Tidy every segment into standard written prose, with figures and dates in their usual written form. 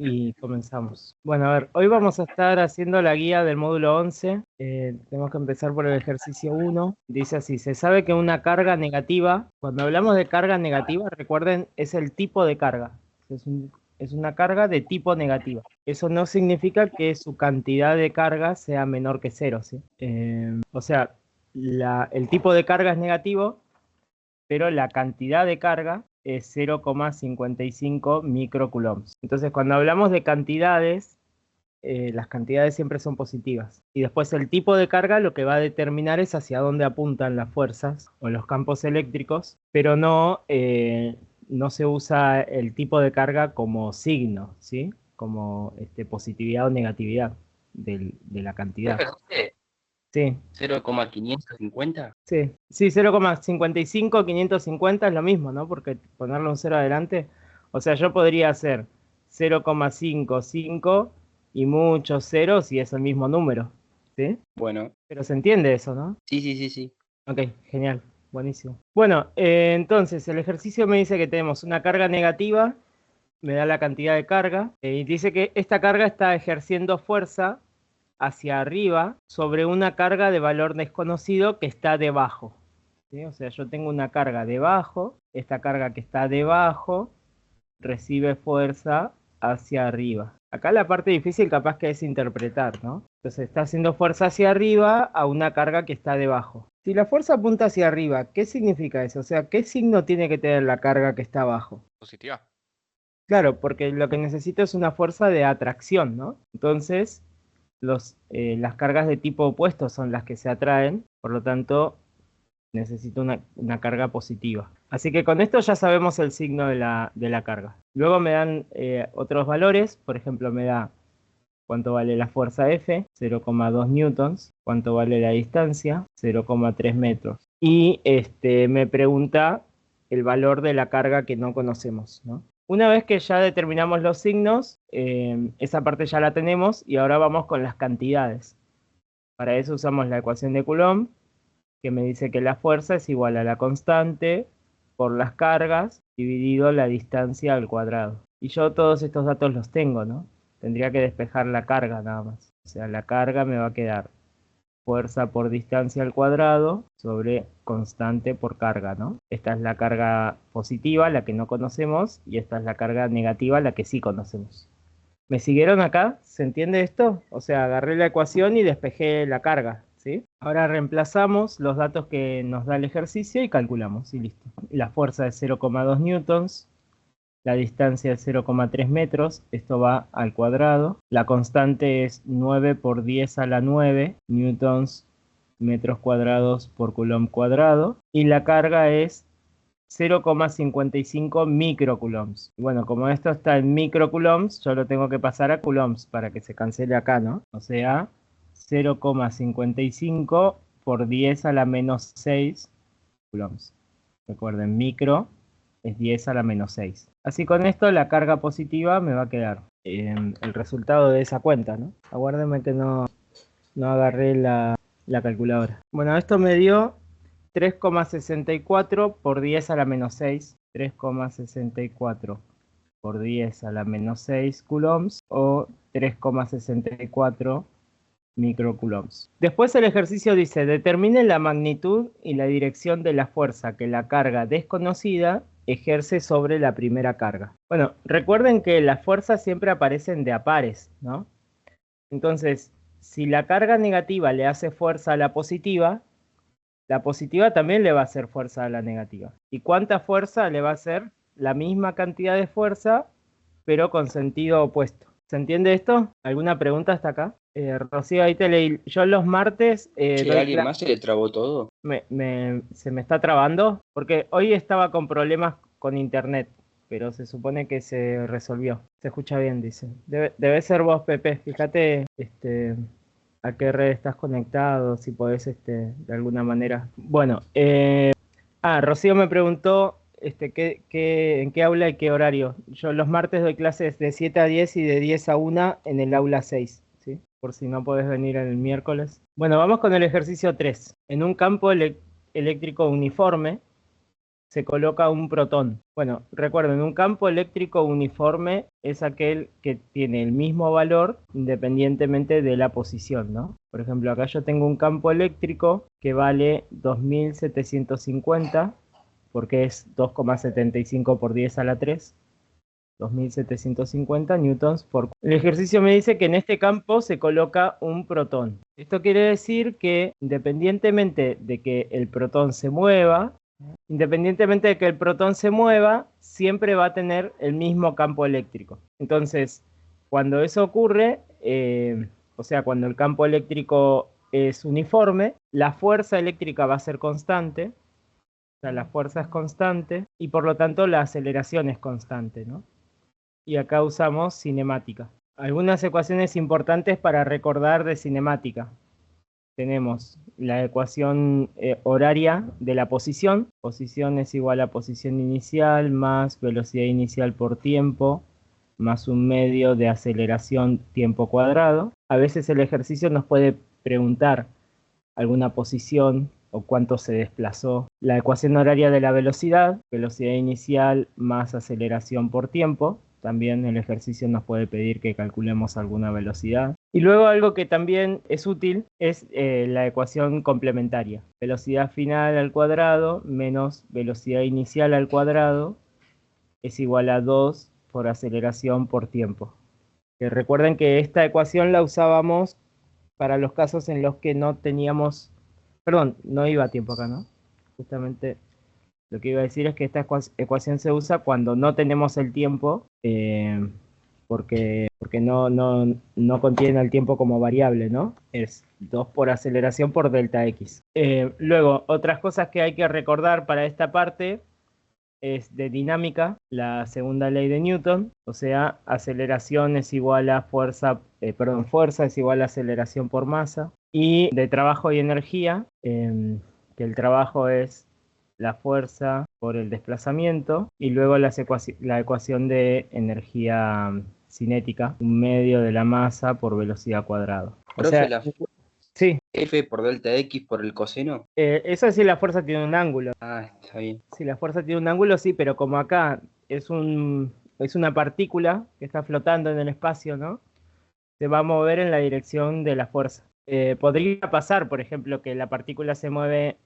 y comenzamos. Bueno, a ver, hoy vamos a estar haciendo la guía del módulo 11. Tenemos que empezar por el ejercicio 1. Dice así: se sabe que una carga negativa, cuando hablamos de carga negativa, recuerden, es el tipo de carga. Es una carga de tipo negativa. Eso no significa que su cantidad de carga sea menor que cero, ¿sí? O sea, el tipo de carga es negativo, pero la cantidad de carga es 0,55 microcoulombs. Entonces, cuando hablamos de cantidades, las cantidades siempre son positivas. Y después el tipo de carga lo que va a determinar es hacia dónde apuntan las fuerzas o los campos eléctricos, pero no se usa el tipo de carga como signo, ¿sí? Como positividad o negatividad de la cantidad. Sí. 0,550. Sí, 0,55, 550 es lo mismo, ¿no? Porque ponerle un 0 adelante, o sea, yo podría hacer 0,55 y muchos ceros y es el mismo número, ¿sí? Bueno. Pero se entiende eso, ¿no? Sí. Ok, genial, buenísimo. Bueno, entonces el ejercicio me dice que tenemos una carga negativa, me da la cantidad de carga, y dice que esta carga está ejerciendo fuerza hacia arriba sobre una carga de valor desconocido que está debajo, ¿sí? O sea, yo tengo una carga debajo, esta carga que está debajo recibe fuerza hacia arriba. Acá la parte difícil capaz que es interpretar, ¿no? Entonces está haciendo fuerza hacia arriba a una carga que está debajo. Si la fuerza apunta hacia arriba, ¿qué significa eso? O sea, ¿qué signo tiene que tener la carga que está abajo? Positiva. Claro, porque lo que necesito es una fuerza de atracción, ¿no? Entonces, las cargas de tipo opuesto son las que se atraen, por lo tanto necesito una carga positiva. Así que con esto ya sabemos el signo de la carga. Luego me dan otros valores, por ejemplo me da cuánto vale la fuerza F, 0,2 newtons, cuánto vale la distancia, 0,3 metros. Y me pregunta el valor de la carga que no conocemos, ¿no? Una vez que ya determinamos los signos, esa parte ya la tenemos y ahora vamos con las cantidades. Para eso usamos la ecuación de Coulomb, que me dice que la fuerza es igual a la constante por las cargas dividido la distancia al cuadrado. Y yo todos estos datos los tengo, ¿no? Tendría que despejar la carga nada más. O sea, la carga me va a quedar fuerza por distancia al cuadrado sobre constante por carga, ¿no? Esta es la carga positiva, la que no conocemos, y esta es la carga negativa, la que sí conocemos. ¿Me siguieron acá? ¿Se entiende esto? O sea, agarré la ecuación y despejé la carga, ¿sí? Ahora reemplazamos los datos que nos da el ejercicio y calculamos, y listo. La fuerza es 0,2 newtons, la distancia es 0,3 metros, esto va al cuadrado. La constante es 9 por 10 a la 9 newtons metros cuadrados por coulomb cuadrado. Y la carga es 0,55 microcoulombs. Bueno, como esto está en microcoulombs, yo lo tengo que pasar a coulombs para que se cancele acá, ¿no? O sea, 0,55 por 10 a la menos 6 coulombs. Recuerden, micro es 10 a la menos 6. Así con esto la carga positiva me va a quedar el resultado de esa cuenta, ¿no? Aguárdenme que no agarré la calculadora. Bueno, esto me dio 3,64 por 10 a la menos 6. 3,64 por 10 a la menos 6 coulombs o 3,64 microcoulombs. Después el ejercicio dice: determine la magnitud y la dirección de la fuerza que la carga desconocida ejerce sobre la primera carga. Bueno, recuerden que las fuerzas siempre aparecen de a pares, ¿no? Entonces, si la carga negativa le hace fuerza a la positiva también le va a hacer fuerza a la negativa. ¿Y cuánta fuerza le va a hacer? La misma cantidad de fuerza, pero con sentido opuesto. ¿Se entiende esto? ¿Alguna pregunta hasta acá? Rocío, ahí te leí. Yo los martes Che, doy ¿alguien más se le trabó todo? ¿Se me está trabando? Porque hoy estaba con problemas con internet, pero se supone que se resolvió. Se escucha bien, dice. Debe ser vos, Pepe. Fíjate a qué red estás conectado, si podés de alguna manera. Bueno, Rocío me preguntó en qué aula y qué horario. Yo los martes doy clases de 7 a 10 y de 10 a 1 en el aula 6, ¿sí? Por si no podés venir el miércoles. Bueno, vamos con el ejercicio 3. En un campo eléctrico uniforme, se coloca un protón. Bueno, recuerden, un campo eléctrico uniforme es aquel que tiene el mismo valor independientemente de la posición, ¿no? Por ejemplo, acá yo tengo un campo eléctrico que vale 2750, porque es 2,75 por 10 a la 3. 2750 newtons por... El ejercicio me dice que en este campo se coloca un protón. Esto quiere decir que independientemente de que el protón se mueva, siempre va a tener el mismo campo eléctrico. Entonces, cuando eso ocurre, o sea, cuando el campo eléctrico es uniforme, la fuerza eléctrica va a ser constante, o sea, la fuerza es constante, y por lo tanto la aceleración es constante, ¿no? Y acá usamos cinemática. Algunas ecuaciones importantes para recordar de cinemática. Tenemos la ecuación horaria de la posición. Posición es igual a posición inicial más velocidad inicial por tiempo, más un medio de aceleración tiempo cuadrado. A veces el ejercicio nos puede preguntar alguna posición o cuánto se desplazó. La ecuación horaria de la velocidad, velocidad inicial más aceleración por tiempo. También el ejercicio nos puede pedir que calculemos alguna velocidad. Y luego algo que también es útil es la ecuación complementaria. Velocidad final al cuadrado menos velocidad inicial al cuadrado es igual a 2 por aceleración por tiempo. Recuerden que esta ecuación la usábamos para los casos en los que no teníamos... Perdón, no iba a tiempo acá, ¿no? Justamente... Lo que iba a decir es que esta ecuación se usa cuando no tenemos el tiempo, porque no contiene el tiempo como variable, ¿no? Es 2 por aceleración por delta x. Luego, otras cosas que hay que recordar para esta parte es de dinámica, la segunda ley de Newton, o sea, aceleración es igual a fuerza es igual a aceleración por masa. Y de trabajo y energía, que el trabajo es la fuerza por el desplazamiento, y luego la ecuación de energía cinética, un medio de la masa por velocidad cuadrada. Profe, sí. F por delta X por el coseno. Eso sí, la fuerza tiene un ángulo. Ah, está bien. Sí, la fuerza tiene un ángulo, sí, pero como acá es una partícula que está flotando en el espacio, ¿no? Se va a mover en la dirección de la fuerza. Podría pasar, por ejemplo, que la partícula se mueve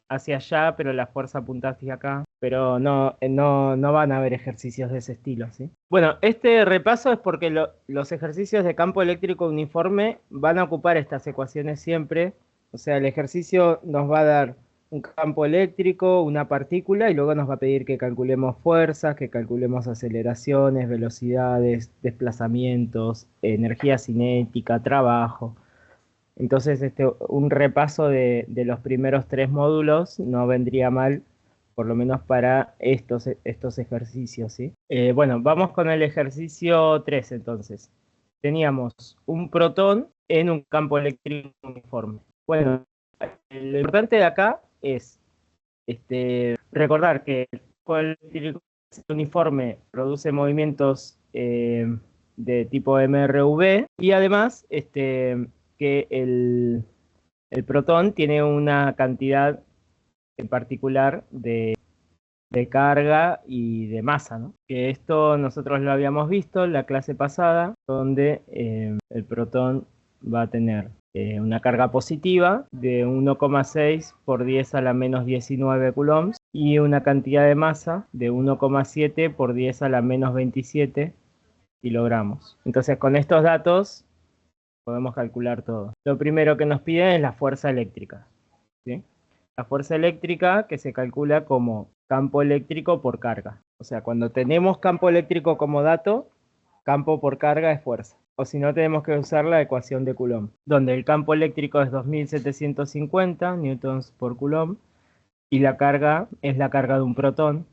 hacia allá, pero la fuerza apunta hacia acá. Pero no van a haber ejercicios de ese estilo, ¿sí? Bueno, este repaso es porque los ejercicios de campo eléctrico uniforme van a ocupar estas ecuaciones siempre. O sea, el ejercicio nos va a dar un campo eléctrico, una partícula, y luego nos va a pedir que calculemos fuerzas, que calculemos aceleraciones, velocidades, desplazamientos, energía cinética, trabajo. Entonces, un repaso de los primeros 3 módulos no vendría mal, por lo menos para estos ejercicios, ¿sí? Bueno, vamos con el ejercicio 3 entonces. Teníamos un protón en un campo eléctrico uniforme. Bueno, lo importante de acá es recordar que el campo eléctrico uniforme produce movimientos de tipo MRV, y además que el protón tiene una cantidad en particular de carga y de masa, ¿no? Que esto nosotros lo habíamos visto en la clase pasada, donde el protón va a tener una carga positiva de 1,6 por 10 a la menos 19 coulombs y una cantidad de masa de 1,7 por 10 a la menos 27 kilogramos. Entonces, con estos datos podemos calcular todo. Lo primero que nos piden es la fuerza eléctrica, ¿sí? La fuerza eléctrica, que se calcula como campo eléctrico por carga. O sea, cuando tenemos campo eléctrico como dato, campo por carga es fuerza. O si no, tenemos que usar la ecuación de Coulomb, donde el campo eléctrico es 2750 newtons por Coulomb, y la carga es la carga de un protón,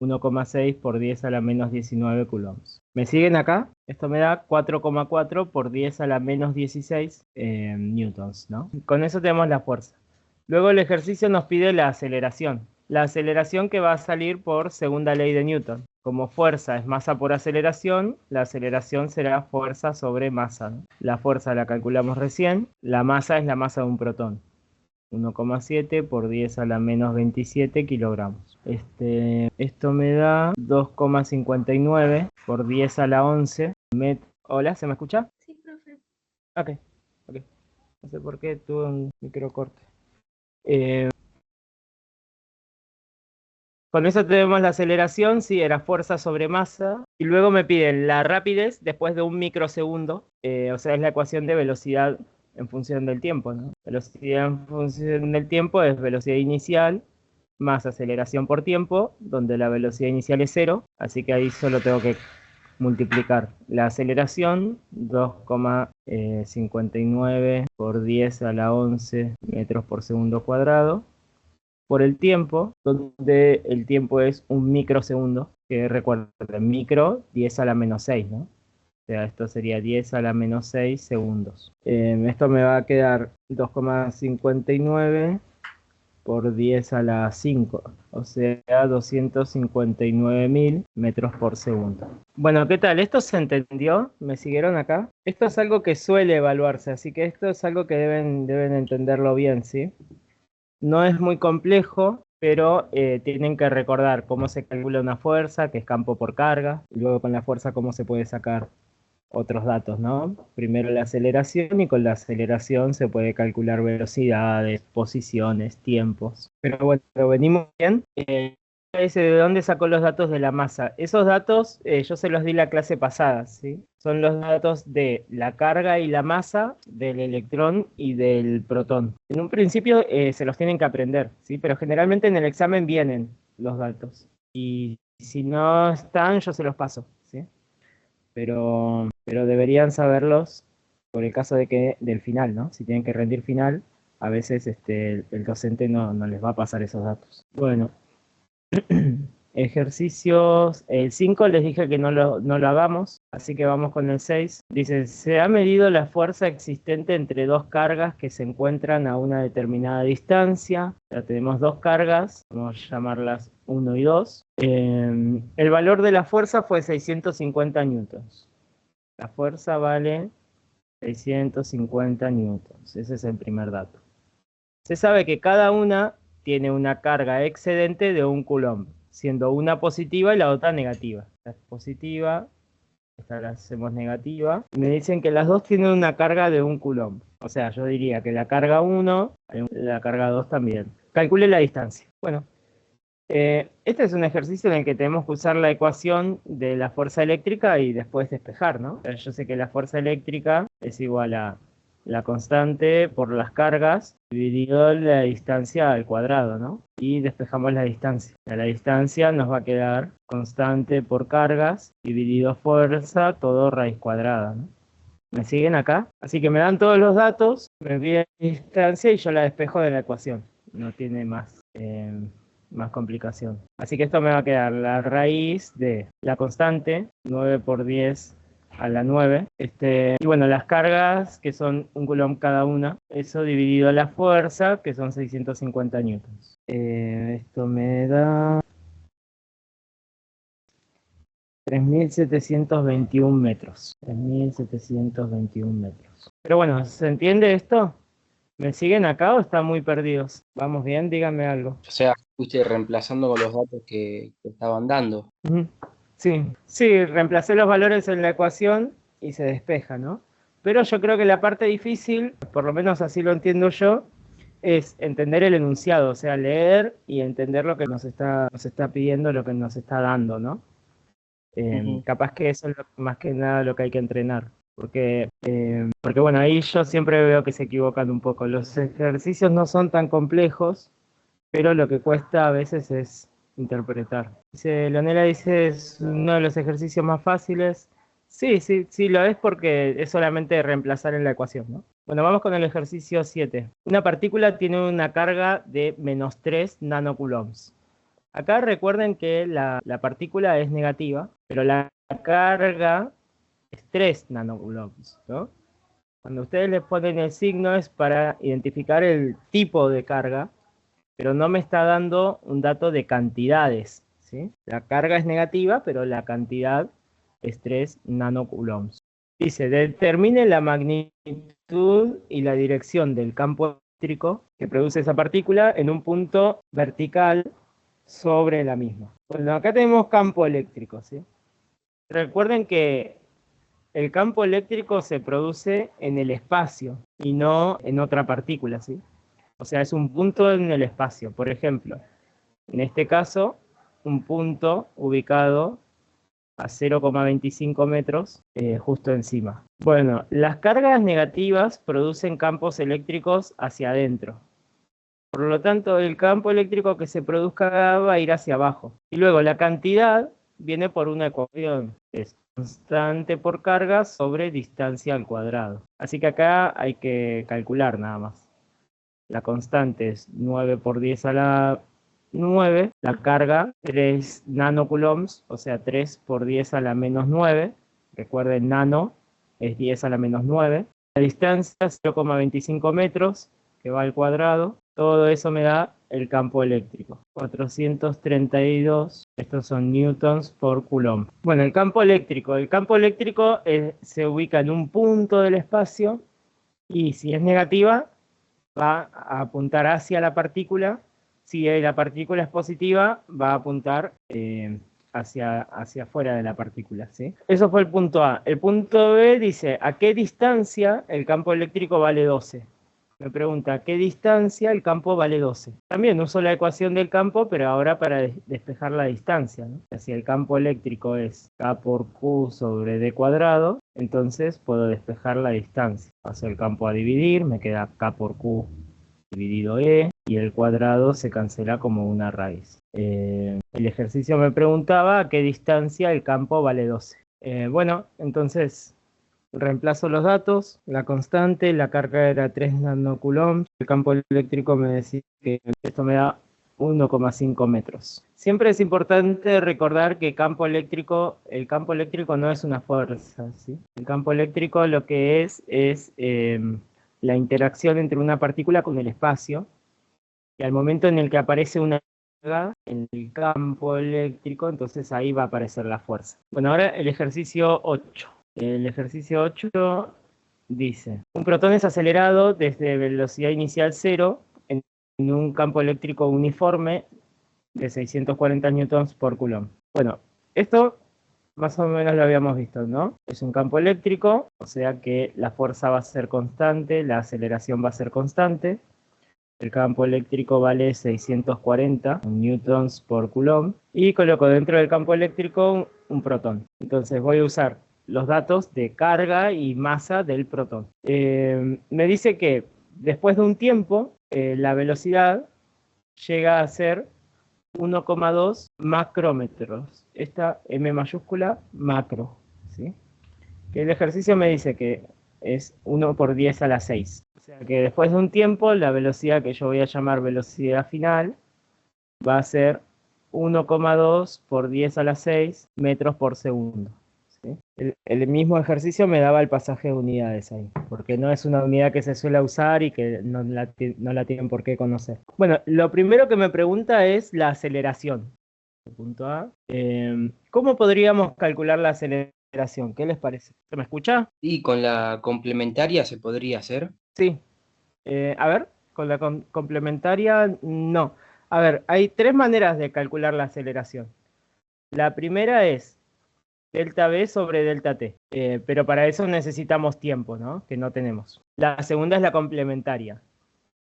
1,6 por 10 a la menos 19 coulombs. ¿Me siguen acá? Esto me da 4,4 por 10 a la menos 16 newtons, ¿no? Con eso tenemos la fuerza. Luego el ejercicio nos pide la aceleración. La aceleración que va a salir por segunda ley de Newton. Como fuerza es masa por aceleración, la aceleración será fuerza sobre masa, ¿no? La fuerza la calculamos recién, la masa es la masa de un protón. 1,7 por 10 a la menos 27 kilogramos. Esto me da 2,59 por 10 a la 11. Hola, ¿se me escucha? Sí, profe. Ok. No sé por qué tuve un microcorte. Eh, Con eso tenemos la aceleración, sí, era fuerza sobre masa. Y luego me piden la rapidez después de un microsegundo. O sea, es la ecuación de velocidad en función del tiempo, ¿no? Velocidad en función del tiempo es velocidad inicial más aceleración por tiempo, donde la velocidad inicial es 0. Así que ahí solo tengo que multiplicar la aceleración, 2,59 por 10 a la 11 metros por segundo cuadrado, por el tiempo, donde el tiempo es un microsegundo, que recuerden, micro 10 a la menos 6, ¿no? O sea, esto sería 10 a la menos 6 segundos. Esto me va a quedar 2,59 por 10 a la 5, o sea, 259.000 metros por segundo. Bueno, ¿qué tal? ¿Esto se entendió? ¿Me siguieron acá? Esto es algo que suele evaluarse, así que esto es algo que deben entenderlo bien, ¿sí? No es muy complejo, pero tienen que recordar cómo se calcula una fuerza, que es campo por carga, y luego con la fuerza cómo se puede sacar otros datos, ¿no? Primero la aceleración, y con la aceleración se puede calcular velocidades, posiciones, tiempos. Pero bueno, venimos bien. Dice, ¿de dónde sacó los datos de la masa? Esos datos yo se los di la clase pasada, ¿sí? Son los datos de la carga y la masa del electrón y del protón. En un principio se los tienen que aprender, ¿sí? Pero generalmente en el examen vienen los datos. Y si no están, yo se los paso, ¿sí? Pero deberían saberlos por el caso de que del final, ¿no? Si tienen que rendir final, a veces el docente no les va a pasar esos datos. Bueno, ejercicios, el 5 les dije que no lo hagamos, así que vamos con el 6. Dice, se ha medido la fuerza existente entre dos cargas que se encuentran a una determinada distancia. Ya tenemos dos cargas, vamos a llamarlas 1 y 2. El valor de la fuerza fue 650 newtons. La fuerza vale 650 newtons, ese es el primer dato. Se sabe que cada una tiene una carga excedente de 1 coulomb, siendo una positiva y la otra negativa. Esta es positiva, esta la hacemos negativa. Me dicen que las dos tienen una carga de 1 coulomb. O sea, yo diría que la carga 1, la carga 2 también. Calcule la distancia. Bueno, este es un ejercicio en el que tenemos que usar la ecuación de la fuerza eléctrica y después despejar, ¿no? Yo sé que la fuerza eléctrica es igual a la constante por las cargas dividido la distancia al cuadrado, ¿no? Y despejamos la distancia. La distancia nos va a quedar constante por cargas dividido fuerza, todo raíz cuadrada, ¿no? ¿Me siguen acá? Así que me dan todos los datos, me piden distancia y yo la despejo de la ecuación. No tiene más complicación. Así que esto me va a quedar la raíz de la constante, 9 por 10 a la 9. Y bueno, las cargas, que son 1 coulomb cada una, eso dividido a la fuerza, que son 650 newtons. Esto me da 3.721 metros. 3.721 metros. Pero bueno, ¿se entiende esto? ¿Me siguen acá o están muy perdidos? ¿Vamos bien? Díganme algo. O sea, fuiste reemplazando con los datos que estaban dando. Sí, reemplacé los valores en la ecuación y se despeja, ¿no? Pero yo creo que la parte difícil, por lo menos así lo entiendo yo, es entender el enunciado, o sea, leer y entender lo que nos está pidiendo, lo que nos está dando, ¿no? Capaz que eso es más que nada lo que hay que entrenar. Porque bueno, ahí yo siempre veo que se equivocan un poco. Los ejercicios no son tan complejos, pero lo que cuesta a veces es interpretar. Leonela dice, es uno de los ejercicios más fáciles. Sí, lo es porque es solamente reemplazar en la ecuación, ¿no? Bueno, vamos con el ejercicio 7. Una partícula tiene una carga de menos 3 nanocoulombs. Acá recuerden que la partícula es negativa, pero la carga es 3 nanocoulombs, ¿no? Cuando ustedes le ponen el signo es para identificar el tipo de carga, pero no me está dando un dato de cantidades, ¿sí? La carga es negativa, pero la cantidad es 3 nanocoulombs. Dice, determine la magnitud y la dirección del campo eléctrico que produce esa partícula en un punto vertical sobre la misma. Bueno, acá tenemos campo eléctrico, ¿sí? Recuerden que el campo eléctrico se produce en el espacio y no en otra partícula, ¿sí? O sea, es un punto en el espacio. Por ejemplo, en este caso, un punto ubicado a 0,25 metros justo encima. Bueno, las cargas negativas producen campos eléctricos hacia adentro. Por lo tanto, el campo eléctrico que se produzca va a ir hacia abajo. Y luego la cantidad viene por una ecuación. Es constante por carga sobre distancia al cuadrado. Así que acá hay que calcular nada más. La constante es 9 por 10 a la 9. La carga 3 nanocoulombs, o sea 3 por 10 a la menos 9. Recuerden, nano es 10 a la menos 9. La distancia es 0,25 metros, que va al cuadrado. Todo eso me da el campo eléctrico. 432, estos son newtons por coulomb. Bueno, el campo eléctrico. El campo eléctrico se ubica en un punto del espacio y si es negativa, va a apuntar hacia la partícula. Si la partícula es positiva, va a apuntar hacia afuera de la partícula, ¿sí? Eso fue el punto A. El punto B dice, ¿a qué distancia el campo eléctrico vale 12? Me pregunta, ¿a qué distancia el campo vale 12? También uso la ecuación del campo, pero ahora para despejar la distancia, ¿no? Si el campo eléctrico es K por Q sobre D cuadrado, entonces puedo despejar la distancia. Paso el campo a dividir, me queda K por Q dividido E, y el cuadrado se cancela como una raíz. El ejercicio me preguntaba a qué distancia el campo vale 12. Bueno, entonces reemplazo los datos, la constante, la carga era 3 nanocoulombs, el campo eléctrico me decía que esto me da 1,5 metros. Siempre es importante recordar que el campo eléctrico no es una fuerza, ¿sí? El campo eléctrico lo que es la interacción entre una partícula con el espacio, y al momento en el que aparece una carga en el campo eléctrico, entonces ahí va a aparecer la fuerza. Bueno, ahora el ejercicio 8. El ejercicio 8 dice, un protón es acelerado desde velocidad inicial 0 en un campo eléctrico uniforme de 640 newtons por coulomb. Bueno, esto más o menos lo habíamos visto, ¿no? Es un campo eléctrico, o sea que la fuerza va a ser constante, la aceleración va a ser constante. El campo eléctrico vale 640 newtons por coulomb y coloco dentro del campo eléctrico un protón. Entonces voy a usar los datos de carga y masa del protón. Me dice que después de un tiempo la velocidad llega a ser 1,2 macrómetros. Esta M mayúscula, macro, ¿sí? Que el ejercicio me dice que es 1 por 10 a la 6. O sea que después de un tiempo la velocidad que yo voy a llamar velocidad final va a ser 1,2 por 10 a la 6 metros por segundo. ¿Sí? El mismo ejercicio me daba el pasaje de unidades ahí, porque no es una unidad que se suele usar y que no la tienen por qué conocer. Bueno, lo primero que me pregunta es la aceleración. Punto A. ¿Cómo podríamos calcular la aceleración? ¿Qué les parece? ¿Se me escucha? Y con la complementaria se podría hacer. Sí. A ver, con la complementaria, no. A ver, hay tres maneras de calcular la aceleración. La primera es delta V sobre delta T, pero para eso necesitamos tiempo, ¿no? Que no tenemos. La segunda es la complementaria.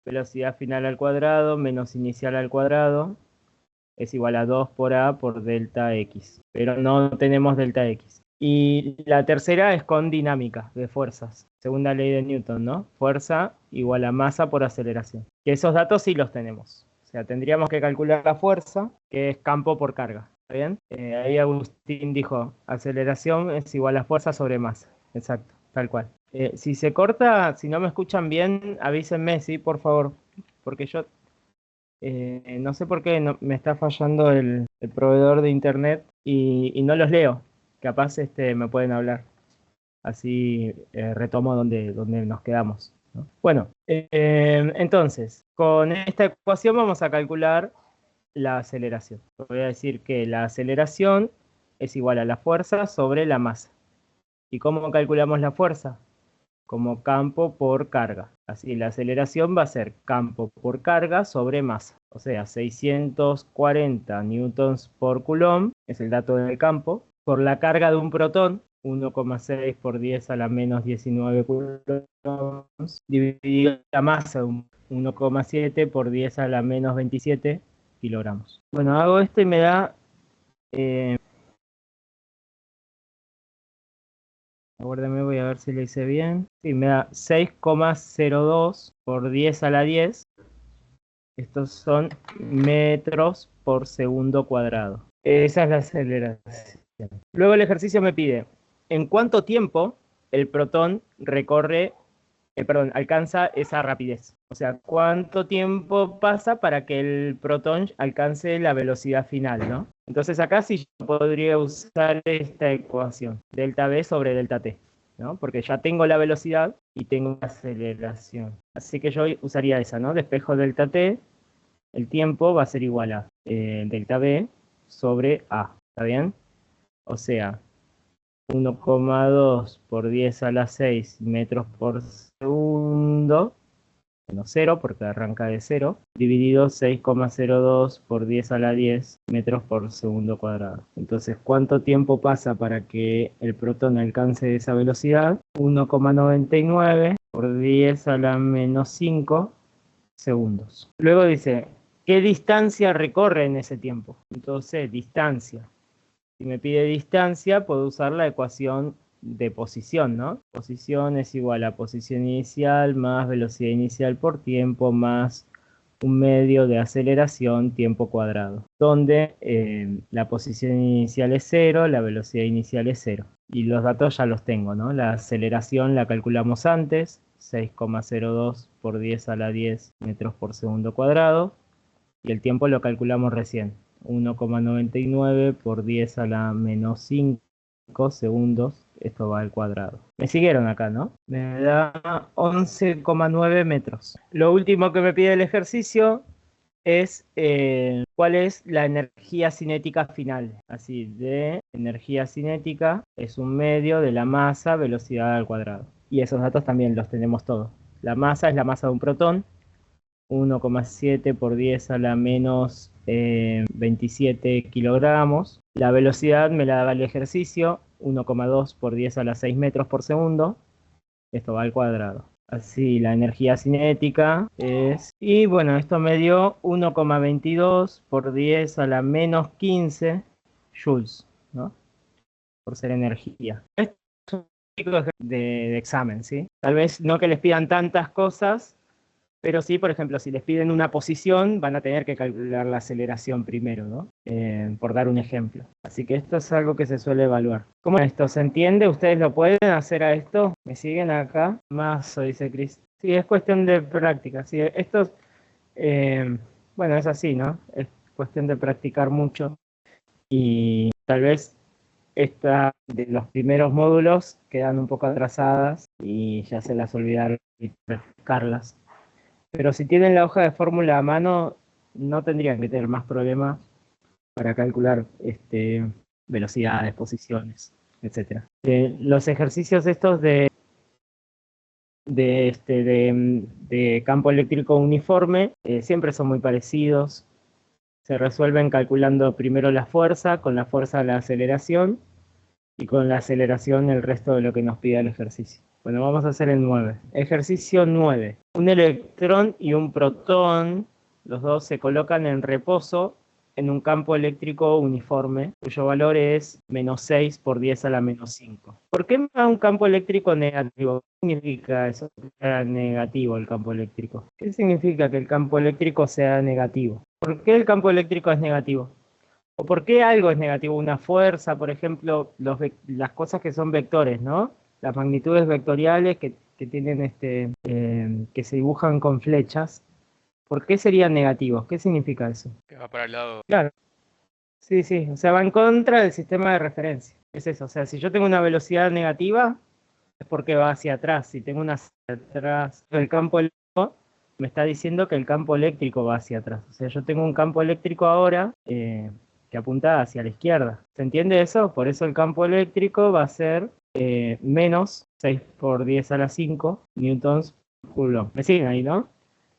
Velocidad final al cuadrado menos inicial al cuadrado es igual a 2 por A por delta X, pero no tenemos delta X. Y la tercera es con dinámica de fuerzas, segunda ley de Newton, ¿no? Fuerza igual a masa por aceleración. Que esos datos sí los tenemos. O sea, tendríamos que calcular la fuerza, que es campo por carga. ¿Está bien? Ahí Agustín dijo, aceleración es igual a fuerza sobre masa. Exacto, tal cual. Si se corta, si no me escuchan bien, avísenme, sí, por favor. Porque yo no sé por qué me está fallando el proveedor de internet y no los leo. Capaz me pueden hablar. Así retomo donde nos quedamos, ¿no? Bueno, entonces, con esta ecuación vamos a calcular la aceleración. Voy a decir que la aceleración es igual a la fuerza sobre la masa. ¿Y cómo calculamos la fuerza? como campo por carga. Así, la aceleración va a ser campo por carga sobre masa. O sea, 640 newtons por coulomb, es el dato del campo, por la carga de un protón, 1,6 por 10 a la menos 19 coulombs, dividido la masa, 1,7 por 10 a la menos 27 kilogramos. Bueno, hago esto y me da... aguárdame, voy a ver si lo hice bien. Sí, me da 6,02 por 10 a la 10. Estos son metros por segundo cuadrado. Esa es la aceleración. Luego el ejercicio me pide, ¿en cuánto tiempo el protón alcanza esa rapidez? O sea, ¿cuánto tiempo pasa para que el protón alcance la velocidad final, ¿no? Entonces acá sí yo podría usar esta ecuación, delta V sobre delta T, ¿no? Porque ya tengo la velocidad y tengo la aceleración. Así que yo usaría esa, ¿no? Despejo delta T, el tiempo va a ser igual a delta V sobre A, ¿está bien? O sea, 1,2 por 10 a la 6 metros por segundo, menos 0 porque arranca de 0, dividido 6,02 por 10 a la 10 metros por segundo cuadrado. Entonces, ¿cuánto tiempo pasa para que el protón alcance esa velocidad? 1,99 por 10 a la menos 5 segundos. Luego dice, ¿qué distancia recorre en ese tiempo? Entonces, distancia. Si me pide distancia, puedo usar la ecuación de posición, ¿no? Posición es igual a posición inicial más velocidad inicial por tiempo más un medio de aceleración tiempo cuadrado, donde la posición inicial es 0, la velocidad inicial es 0. Y los datos ya los tengo, ¿no? La aceleración la calculamos antes, 6,02 por 10 a la 10 metros por segundo cuadrado, y el tiempo lo calculamos recién, 1,99 por 10 a la menos 5 segundos, esto va al cuadrado. Me siguieron acá, ¿no? Me da 11,9 metros. Lo último que me pide el ejercicio es cuál es la energía cinética final. Así, de energía cinética es un medio de la masa, velocidad al cuadrado. Y esos datos también los tenemos todos. La masa es la masa de un protón, 1,7 por 10 a la menos 27 kilogramos. La velocidad me la daba el ejercicio, 1,2 por 10 a la 6 metros por segundo. Esto va al cuadrado. Así, la energía cinética es... Y bueno, esto me dio 1,22 por 10 a la menos 15 joules, ¿no? Por ser energía. Esto es un típico de examen, ¿sí? Tal vez no que les pidan tantas cosas, pero sí, por ejemplo, si les piden una posición, van a tener que calcular la aceleración primero, ¿no? Por dar un ejemplo. Así que esto es algo que se suele evaluar. ¿Cómo es esto? ¿Se entiende? ¿Ustedes lo pueden hacer a esto? ¿Me siguen acá? Más, dice Chris. Sí, es cuestión de práctica. Sí, esto, bueno, es así, ¿no? Es cuestión de practicar mucho. Y tal vez de los primeros módulos quedan un poco atrasadas y ya se las olvidaron y refrescarlas. Pero si tienen la hoja de fórmula a mano, no tendrían que tener más problemas para calcular velocidades, posiciones, etc. Los ejercicios estos de campo eléctrico uniforme siempre son muy parecidos. Se resuelven calculando primero la fuerza, con la fuerza la aceleración, y con la aceleración el resto de lo que nos pide el ejercicio. Bueno, vamos a hacer el 9. Ejercicio 9. Un electrón y un protón, los dos se colocan en reposo en un campo eléctrico uniforme, cuyo valor es menos 6 por 10 a la menos 5. ¿Por qué me da un campo eléctrico negativo? ¿Qué significa eso? Que sea negativo el campo eléctrico. ¿Qué significa que el campo eléctrico sea negativo? ¿Por qué el campo eléctrico es negativo? ¿O por qué algo es negativo? Una fuerza, por ejemplo, las cosas que son vectores, ¿no? Las magnitudes vectoriales que tienen que se dibujan con flechas. ¿Por qué serían negativos? ¿Qué significa eso? Que va para el lado. Claro. Sí, sí. O sea, va en contra del sistema de referencia. Es eso. O sea, si yo tengo una velocidad negativa, es porque va hacia atrás. Si tengo una hacia atrás, el campo eléctrico me está diciendo que el campo eléctrico va hacia atrás. O sea, yo tengo un campo eléctrico ahora que apunta hacia la izquierda. ¿Se entiende eso? Por eso el campo eléctrico va a ser menos 6 por 10 a la 5 newtons por coulomb. ¿Me siguen ahí, no?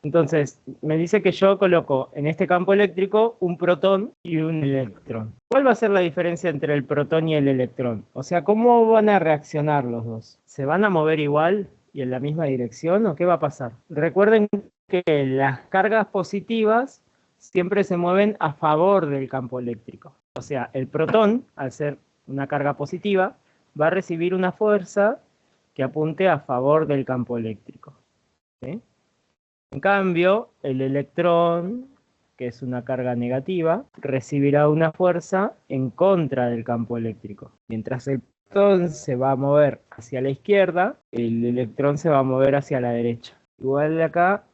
Entonces, me dice que yo coloco en este campo eléctrico un protón y un electrón. ¿Cuál va a ser la diferencia entre el protón y el electrón? O sea, ¿cómo van a reaccionar los dos? ¿Se van a mover igual y en la misma dirección o qué va a pasar? Recuerden que las cargas positivas siempre se mueven a favor del campo eléctrico. O sea, el protón, al ser una carga positiva, va a recibir una fuerza que apunte a favor del campo eléctrico. ¿Sí? En cambio, el electrón, que es una carga negativa, recibirá una fuerza en contra del campo eléctrico. Mientras el protón se va a mover hacia la izquierda, el electrón se va a mover hacia la derecha. Igual de acá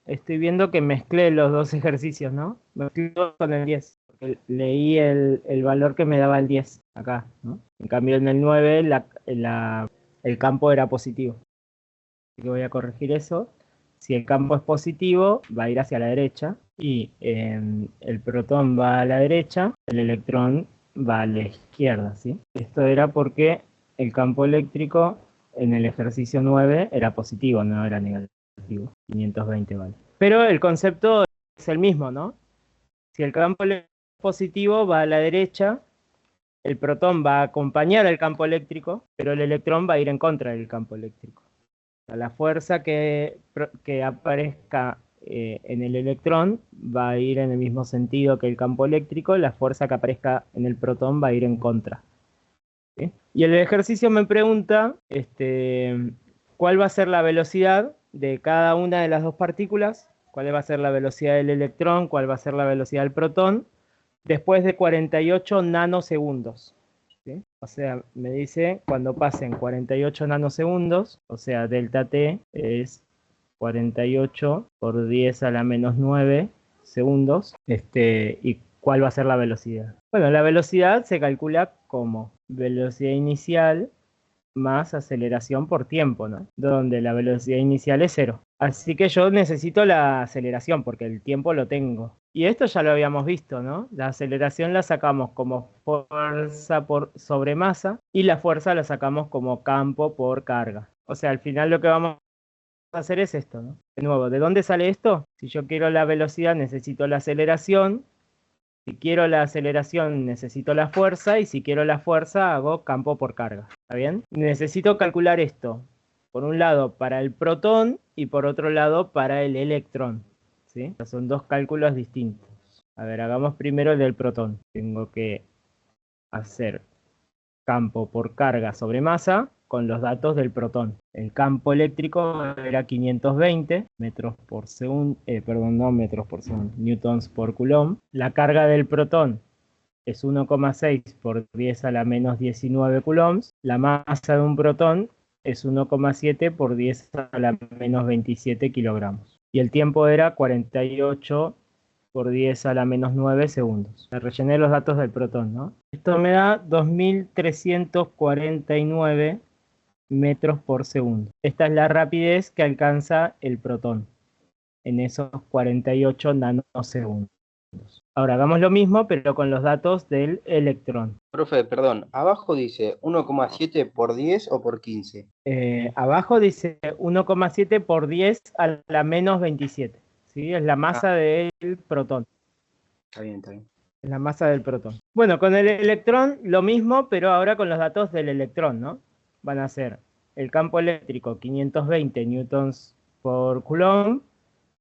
estoy viendo que mezclé los dos ejercicios, ¿no? Mezclé con el 10, porque leí el valor que me daba el 10 acá, ¿no? En cambio en el 9 el campo era positivo. Así que voy a corregir eso. Si el campo es positivo, va a ir hacia la derecha y el protón va a la derecha, el electrón va a la izquierda, ¿sí? Esto era porque el campo eléctrico en el ejercicio 9 era positivo, no era negativo. 520 vale. Pero el concepto es el mismo, ¿no? Si el campo eléctrico es positivo, va a la derecha, el protón va a acompañar al campo eléctrico, pero el electrón va a ir en contra del campo eléctrico. La fuerza que aparezca en el electrón va a ir en el mismo sentido que el campo eléctrico, la fuerza que aparezca en el protón va a ir en contra. ¿Sí? Y el ejercicio me pregunta cuál va a ser la velocidad de cada una de las dos partículas, cuál va a ser la velocidad del electrón, cuál va a ser la velocidad del protón, después de 48 nanosegundos. ¿Sí? O sea, me dice cuando pasen 48 nanosegundos, o sea, delta t es 48 por 10 a la menos 9 segundos, y cuál va a ser la velocidad. Bueno, la velocidad se calcula como velocidad inicial más aceleración por tiempo, ¿no? Donde la velocidad inicial es 0. Así que yo necesito la aceleración porque el tiempo lo tengo. Y esto ya lo habíamos visto, ¿no? La aceleración la sacamos como fuerza sobre masa y la fuerza la sacamos como campo por carga. O sea, al final lo que vamos a hacer es esto, ¿no? De nuevo, ¿de dónde sale esto? Si yo quiero la velocidad, necesito la aceleración. Si quiero la aceleración, necesito la fuerza, y si quiero la fuerza, hago campo por carga. ¿Está bien? Necesito calcular esto, por un lado para el protón y por otro lado para el electrón. ¿Sí? Son dos cálculos distintos. A ver, hagamos primero el del protón. Tengo que hacer campo por carga sobre masa con los datos del protón. El campo eléctrico era 520 metros por segundo, no metros por segundo, newtons por coulomb. La carga del protón es 1,6 por 10 a la menos 19 coulombs. La masa de un protón es 1,7 por 10 a la menos 27 kilogramos. Y el tiempo era 48 por 10 a la menos 9 segundos. Me rellené los datos del protón, ¿no? Esto me da 2349 metros por segundo. Esta es la rapidez que alcanza el protón en esos 48 nanosegundos. Ahora hagamos lo mismo, pero con los datos del electrón. Profe, perdón, abajo dice 1,7 por 10 o por 15. Abajo dice 1,7 por 10 a la menos 27. ¿Sí? Es la masa del protón. Está bien, está bien. Es la masa del protón. Bueno, con el electrón lo mismo, pero ahora con los datos del electrón, ¿no? Van a ser el campo eléctrico 520 newtons por coulomb.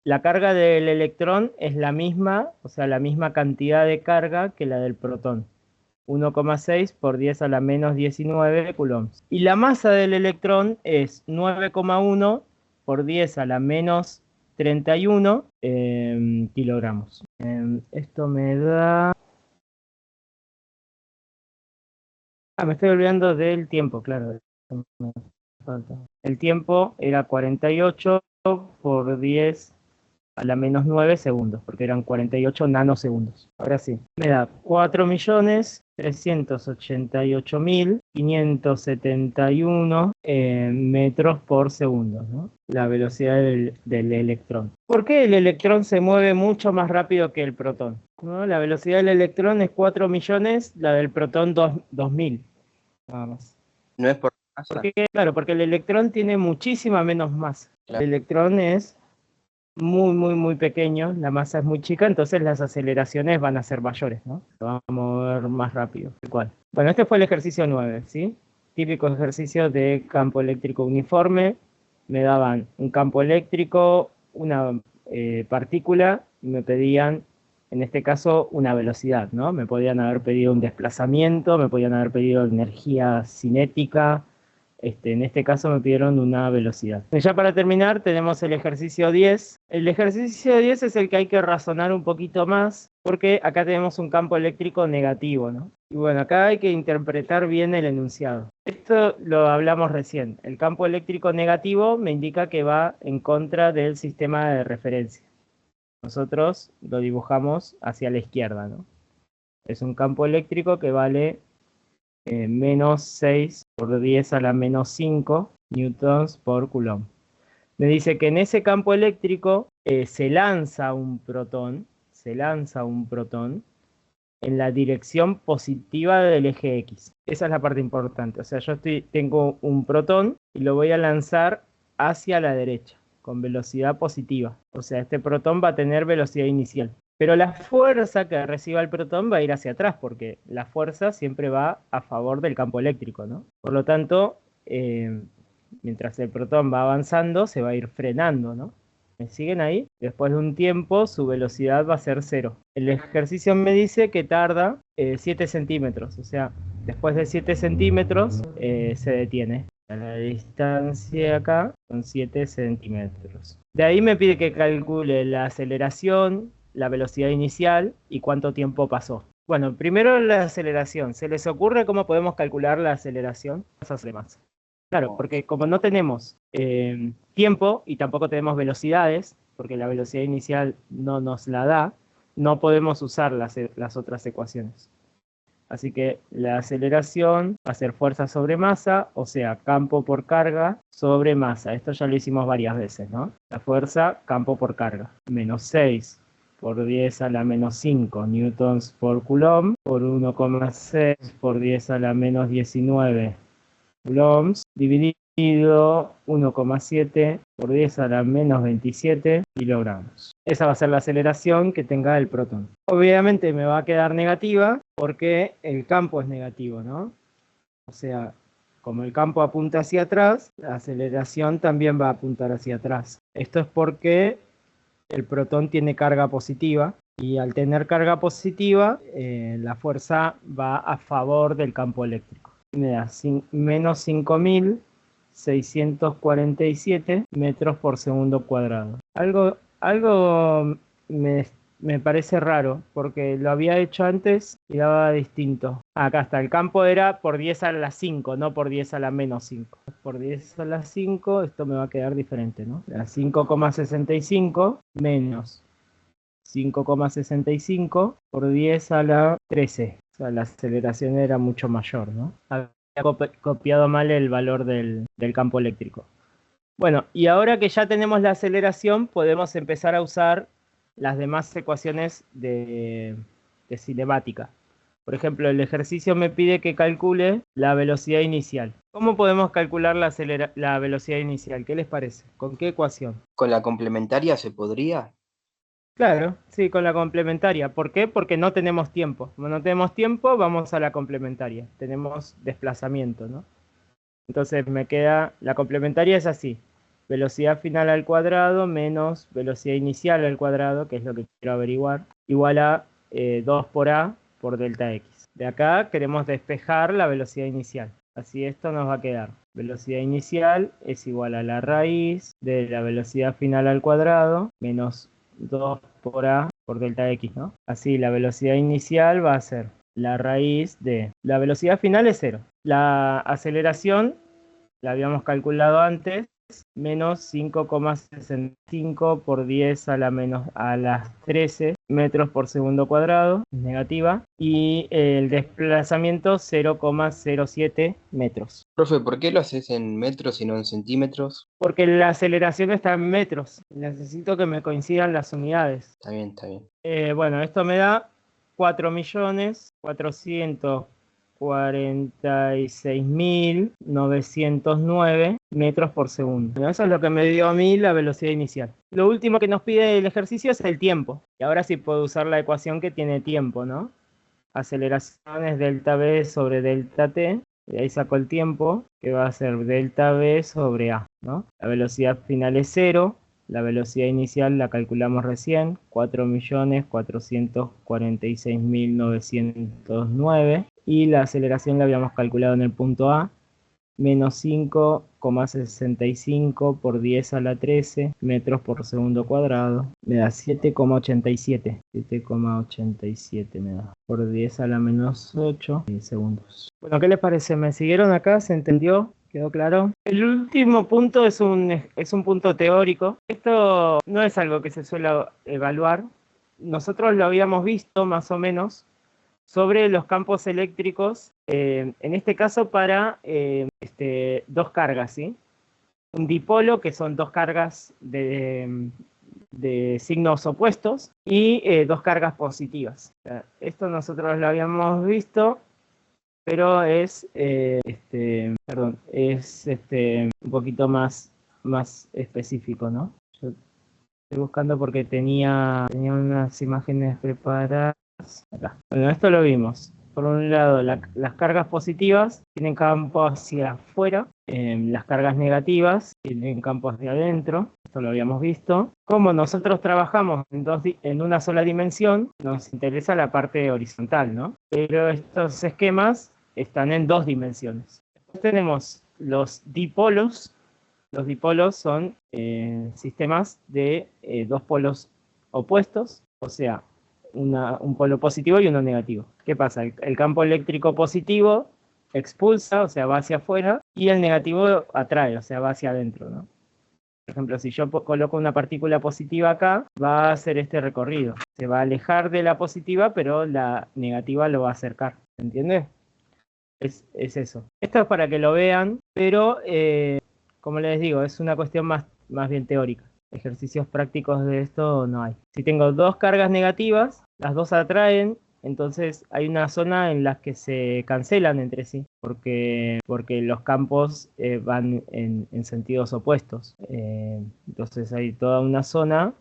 La carga del electrón es la misma, o sea, la misma cantidad de carga que la del protón. 1,6 por 10 a la menos 19 coulombs. Y la masa del electrón es 9,1 por 10 a la menos 31 kilogramos. Esto me da... me estoy olvidando del tiempo, claro. El tiempo era 48 por 10 a la menos 9 segundos, porque eran 48 nanosegundos. Ahora sí, me da 4.388.571 metros por segundo, ¿no? La velocidad del electrón. ¿Por qué el electrón se mueve mucho más rápido que el protón? ¿No? La velocidad del electrón es 4 millones, la del protón 2.000. Nada más. No es por Claro, porque el electrón tiene muchísima menos masa. Claro. El electrón es muy pequeño, la masa es muy chica, entonces las aceleraciones van a ser mayores, ¿no? Se van a mover más rápido. ¿Cuál? Bueno, este fue el ejercicio 9, ¿sí? Típico ejercicio de campo eléctrico uniforme. Me daban un campo eléctrico, una partícula, y me pedían, en este caso, una velocidad, ¿no? Me podían haber pedido un desplazamiento, me podían haber pedido energía cinética. En este caso me pidieron una velocidad. Ya para terminar tenemos el ejercicio 10. El ejercicio 10 es el que hay que razonar un poquito más, porque acá tenemos un campo eléctrico negativo, ¿no? Y bueno, acá hay que interpretar bien el enunciado. Esto lo hablamos recién. El campo eléctrico negativo me indica que va en contra del sistema de referencia. Nosotros lo dibujamos hacia la izquierda, ¿no? Es un campo eléctrico que vale menos 6 por 10 a la menos 5 newtons por coulomb. Me dice que en ese campo eléctrico se lanza un protón en la dirección positiva del eje X. Esa es la parte importante. O sea, yo tengo un protón y lo voy a lanzar hacia la derecha, con velocidad positiva. O sea, este protón va a tener velocidad inicial. Pero la fuerza que reciba el protón va a ir hacia atrás, porque la fuerza siempre va a favor del campo eléctrico, ¿no? Por lo tanto, mientras el protón va avanzando, se va a ir frenando, ¿no? ¿Me siguen ahí? Después de un tiempo, su velocidad va a ser 0. El ejercicio me dice que tarda 7 centímetros, o sea, después de 7 centímetros se detiene. La distancia acá son 7 centímetros. De ahí me pide que calcule la aceleración, la velocidad inicial y cuánto tiempo pasó. Bueno, primero la aceleración. ¿Se les ocurre cómo podemos calcular la aceleración? Más. Claro, porque como no tenemos tiempo y tampoco tenemos velocidades, porque la velocidad inicial no nos la da, no podemos usar las otras ecuaciones. Así que la aceleración va a ser fuerza sobre masa, o sea, campo por carga sobre masa. Esto ya lo hicimos varias veces, ¿no? La fuerza, campo por carga. Menos 6 por 10 a la menos 5 newtons por coulomb, por 1,6 por 10 a la menos 19 coulombs, dividido 1,7 por 10 a la menos 27 kilogramos. Esa va a ser la aceleración que tenga el protón. Obviamente me va a quedar negativa porque el campo es negativo, ¿no? O sea, como el campo apunta hacia atrás, la aceleración también va a apuntar hacia atrás. Esto es porque el protón tiene carga positiva y al tener carga positiva, la fuerza va a favor del campo eléctrico. Me da menos 5.647 metros por segundo cuadrado. Algo me parece raro, porque lo había hecho antes y daba distinto. Acá está, el campo era por 10 a la 5, no por 10 a la menos 5. Por 10 a la 5, esto me va a quedar diferente, ¿no? La 5,65 menos 5,65 por 10 a la 13. O sea, la aceleración era mucho mayor, ¿no? Había copiado mal el valor del campo eléctrico. Bueno, y ahora que ya tenemos la aceleración, podemos empezar a usar las demás ecuaciones de cinemática. Por ejemplo, el ejercicio me pide que calcule la velocidad inicial. ¿Cómo podemos calcular la velocidad inicial? ¿Qué les parece? ¿Con qué ecuación? ¿Con la complementaria se podría? Claro, sí, con la complementaria. ¿Por qué? Porque no tenemos tiempo. Como no tenemos tiempo, vamos a la complementaria. Tenemos desplazamiento, ¿no? Entonces me queda, la complementaria es así. Velocidad final al cuadrado menos velocidad inicial al cuadrado, que es lo que quiero averiguar, igual a 2 por A por delta X. De acá queremos despejar la velocidad inicial. Así esto nos va a quedar. Velocidad inicial es igual a la raíz de la velocidad final al cuadrado menos 2 por A por delta X, ¿no? Así la velocidad inicial va a ser la raíz de... La velocidad final es 0. La aceleración la habíamos calculado antes, menos 5,65 por 10 a las 13 metros por segundo cuadrado, negativa, y el desplazamiento 0,07 metros. Profe, ¿por qué lo haces en metros y no en centímetros? Porque la aceleración está en metros, necesito que me coincidan las unidades. Está bien, está bien. Bueno, esto me da 4.440.000 46.909 metros por segundo. Bueno, eso es lo que me dio a mí la velocidad inicial. Lo último que nos pide el ejercicio es el tiempo. Y ahora sí puedo usar la ecuación que tiene tiempo, ¿no? Aceleración es delta v sobre delta t. Y ahí saco el tiempo, que va a ser delta v sobre a, ¿no? La velocidad final es 0. La velocidad inicial la calculamos recién, 4.446.909. Y la aceleración la habíamos calculado en el punto A, menos 5,65 por 10 a la 13 metros por segundo cuadrado. Me da 7,87. 7,87 me da. Por 10 a la menos 8 segundos. Bueno, ¿qué les parece? ¿Me siguieron acá? ¿Se entendió? ¿Quedó claro? El último punto es un punto teórico. Esto no es algo que se suele evaluar. Nosotros lo habíamos visto más o menos sobre los campos eléctricos, en este caso para dos cargas, ¿sí? Un dipolo, que son dos cargas de signos opuestos, y dos cargas positivas. O sea, esto nosotros lo habíamos visto, pero es un poquito más específico, ¿no? Yo estoy buscando porque tenía unas imágenes preparadas acá. Bueno, esto lo vimos. Por un lado, las cargas positivas tienen campo hacia afuera, las cargas negativas tienen campo hacia adentro. Esto lo habíamos visto. Como nosotros trabajamos en una sola dimensión, nos interesa la parte horizontal, ¿no? Pero estos esquemas están en dos dimensiones. Después tenemos los dipolos. Los dipolos son sistemas de dos polos opuestos, o sea, un polo positivo y uno negativo. ¿Qué pasa? El campo eléctrico positivo expulsa, o sea, va hacia afuera, y el negativo atrae, o sea, va hacia adentro, ¿no? Por ejemplo, si yo coloco una partícula positiva acá, va a hacer este recorrido. Se va a alejar de la positiva, pero la negativa lo va a acercar. ¿Se entiende? Es eso. Esto es para que lo vean, pero como les digo, es una cuestión más bien teórica. Ejercicios prácticos de esto no hay. Si tengo dos cargas negativas, las dos atraen, entonces hay una zona en la que se cancelan entre sí, porque los campos van en sentidos opuestos. Entonces hay toda una zona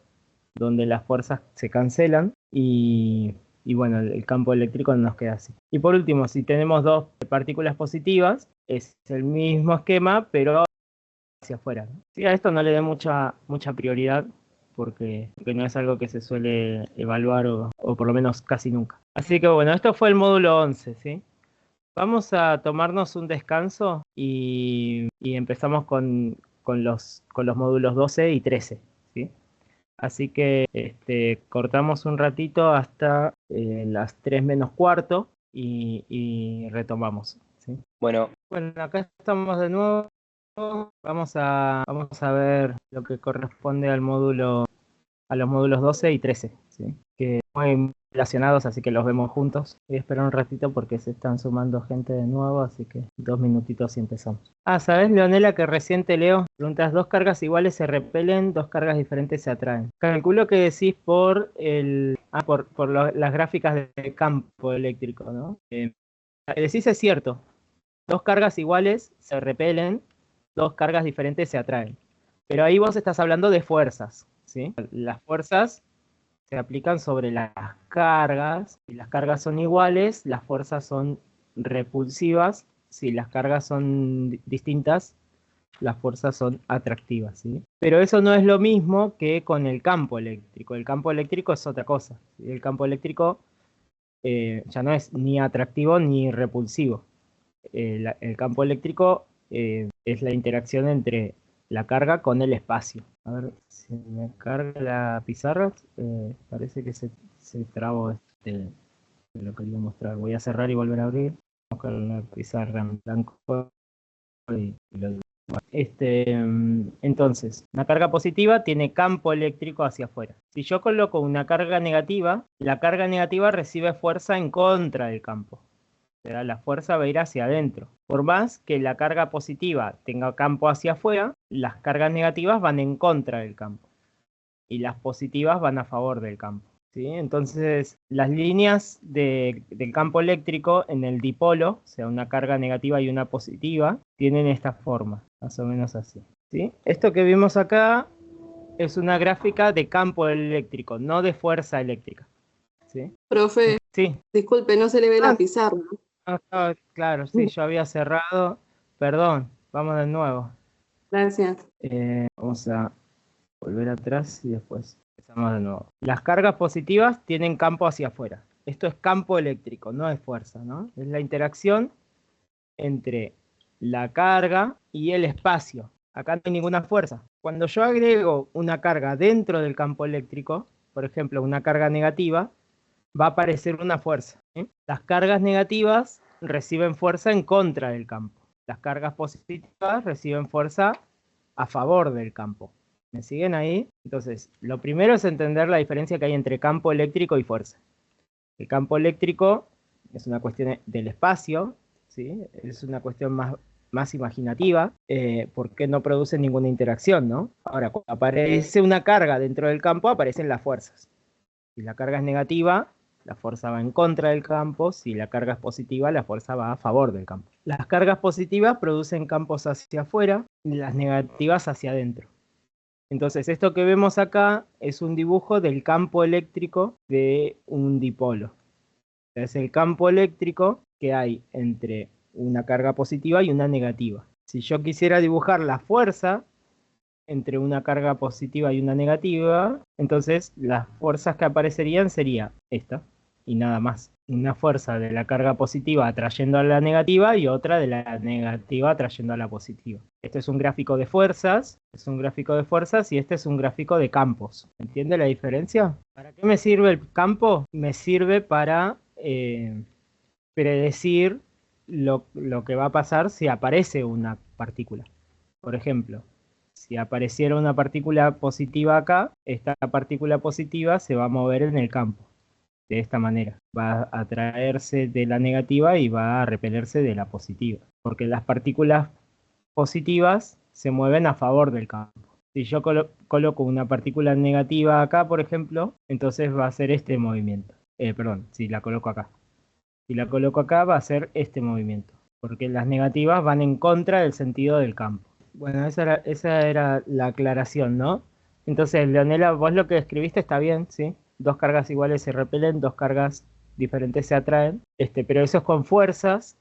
donde las fuerzas se cancelan y bueno, el campo eléctrico nos queda así. Y por último, si tenemos dos partículas positivas, es el mismo esquema, pero hacia afuera, ¿no? Sí, a esto no le dé mucha prioridad porque no es algo que se suele evaluar o por lo menos casi nunca. Así que bueno, esto fue el módulo 11, ¿sí? Vamos a tomarnos un descanso y empezamos con los módulos 12 y 13, ¿sí? Así que cortamos un ratito hasta las 3 menos cuarto y retomamos, ¿sí? Bueno, Bueno, acá estamos de nuevo. Vamos a ver lo que corresponde a los módulos 12 y 13, ¿sí? Que muy relacionados, así que los vemos juntos. Voy a esperar un ratito porque se están sumando gente de nuevo, así que 2 minutitos y empezamos. ¿Sabes, Leonela, que recién te leo? Preguntas, dos cargas iguales se repelen, dos cargas diferentes se atraen. Calculo que decís por las gráficas del campo eléctrico, ¿no? Lo que decís es cierto. Dos cargas iguales se repelen, dos cargas diferentes se atraen. Pero ahí vos estás hablando de fuerzas, ¿sí? Las fuerzas se aplican sobre las cargas. Si las cargas son iguales, las fuerzas son repulsivas. Si las cargas son distintas, las fuerzas son atractivas, ¿sí? Pero eso no es lo mismo que con el campo eléctrico. El campo eléctrico es otra cosa, ¿sí? El campo eléctrico ya no es ni atractivo ni repulsivo. El campo eléctrico es la interacción entre la carga con el espacio. A ver si me carga la pizarra. Parece que se trabó lo que iba a mostrar. Voy a cerrar y volver a abrir. Vamos con la pizarra en blanco. Entonces, una carga positiva tiene campo eléctrico hacia afuera. Si yo coloco una carga negativa, la carga negativa recibe fuerza en contra del campo. O sea, la fuerza va a ir hacia adentro. Por más que la carga positiva tenga campo hacia afuera, las cargas negativas van en contra del campo. Y las positivas van a favor del campo. ¿sí? Entonces, las líneas del campo eléctrico en el dipolo, o sea, una carga negativa y una positiva, tienen esta forma, más o menos así, ¿sí? Esto que vimos acá es una gráfica de campo eléctrico, no de fuerza eléctrica, ¿sí? Profe, Sí. disculpe, no se le ve la pizarra. Claro, sí, yo había cerrado. Perdón, vamos de nuevo. Gracias. Vamos a volver atrás y después empezamos de nuevo. Las cargas positivas tienen campo hacia afuera. Esto es campo eléctrico, no es fuerza, ¿no? Es la interacción entre la carga y el espacio. Acá no hay ninguna fuerza. Cuando yo agrego una carga dentro del campo eléctrico, por ejemplo, una carga negativa, va a aparecer una fuerza, ¿sí? Las cargas negativas reciben fuerza en contra del campo. Las cargas positivas reciben fuerza a favor del campo. ¿Me siguen ahí? Entonces, lo primero es entender la diferencia que hay entre campo eléctrico y fuerza. El campo eléctrico es una cuestión del espacio, ¿sí? Es una cuestión más imaginativa, porque no produce ninguna interacción, ¿no? Ahora, cuando aparece una carga dentro del campo, aparecen las fuerzas. Si la carga es negativa, la fuerza va en contra del campo. Si la carga es positiva, la fuerza va a favor del campo. Las cargas positivas producen campos hacia afuera y las negativas hacia adentro. Entonces, esto que vemos acá es un dibujo del campo eléctrico de un dipolo. Es el campo eléctrico que hay entre una carga positiva y una negativa. Si yo quisiera dibujar la fuerza entre una carga positiva y una negativa, entonces las fuerzas que aparecerían sería esta y nada más. Una fuerza de la carga positiva atrayendo a la negativa y otra de la negativa atrayendo a la positiva. Este es un gráfico de fuerzas, y este es un gráfico de campos. ¿Entiende la diferencia? ¿Para qué me sirve el campo? Me sirve para predecir lo que va a pasar si aparece una partícula. Por ejemplo, si apareciera una partícula positiva acá, esta partícula positiva se va a mover en el campo. De esta manera, va a atraerse de la negativa y va a repelerse de la positiva. Porque las partículas positivas se mueven a favor del campo. Si yo coloco una partícula negativa acá, por ejemplo, entonces va a ser este movimiento. Si la coloco acá. Si la coloco acá, va a ser este movimiento. Porque las negativas van en contra del sentido del campo. Bueno, esa era la aclaración, ¿no? Entonces, Leonela, vos lo que escribiste está bien, ¿sí? Dos cargas iguales se repelen, dos cargas diferentes se atraen, pero eso es con fuerzas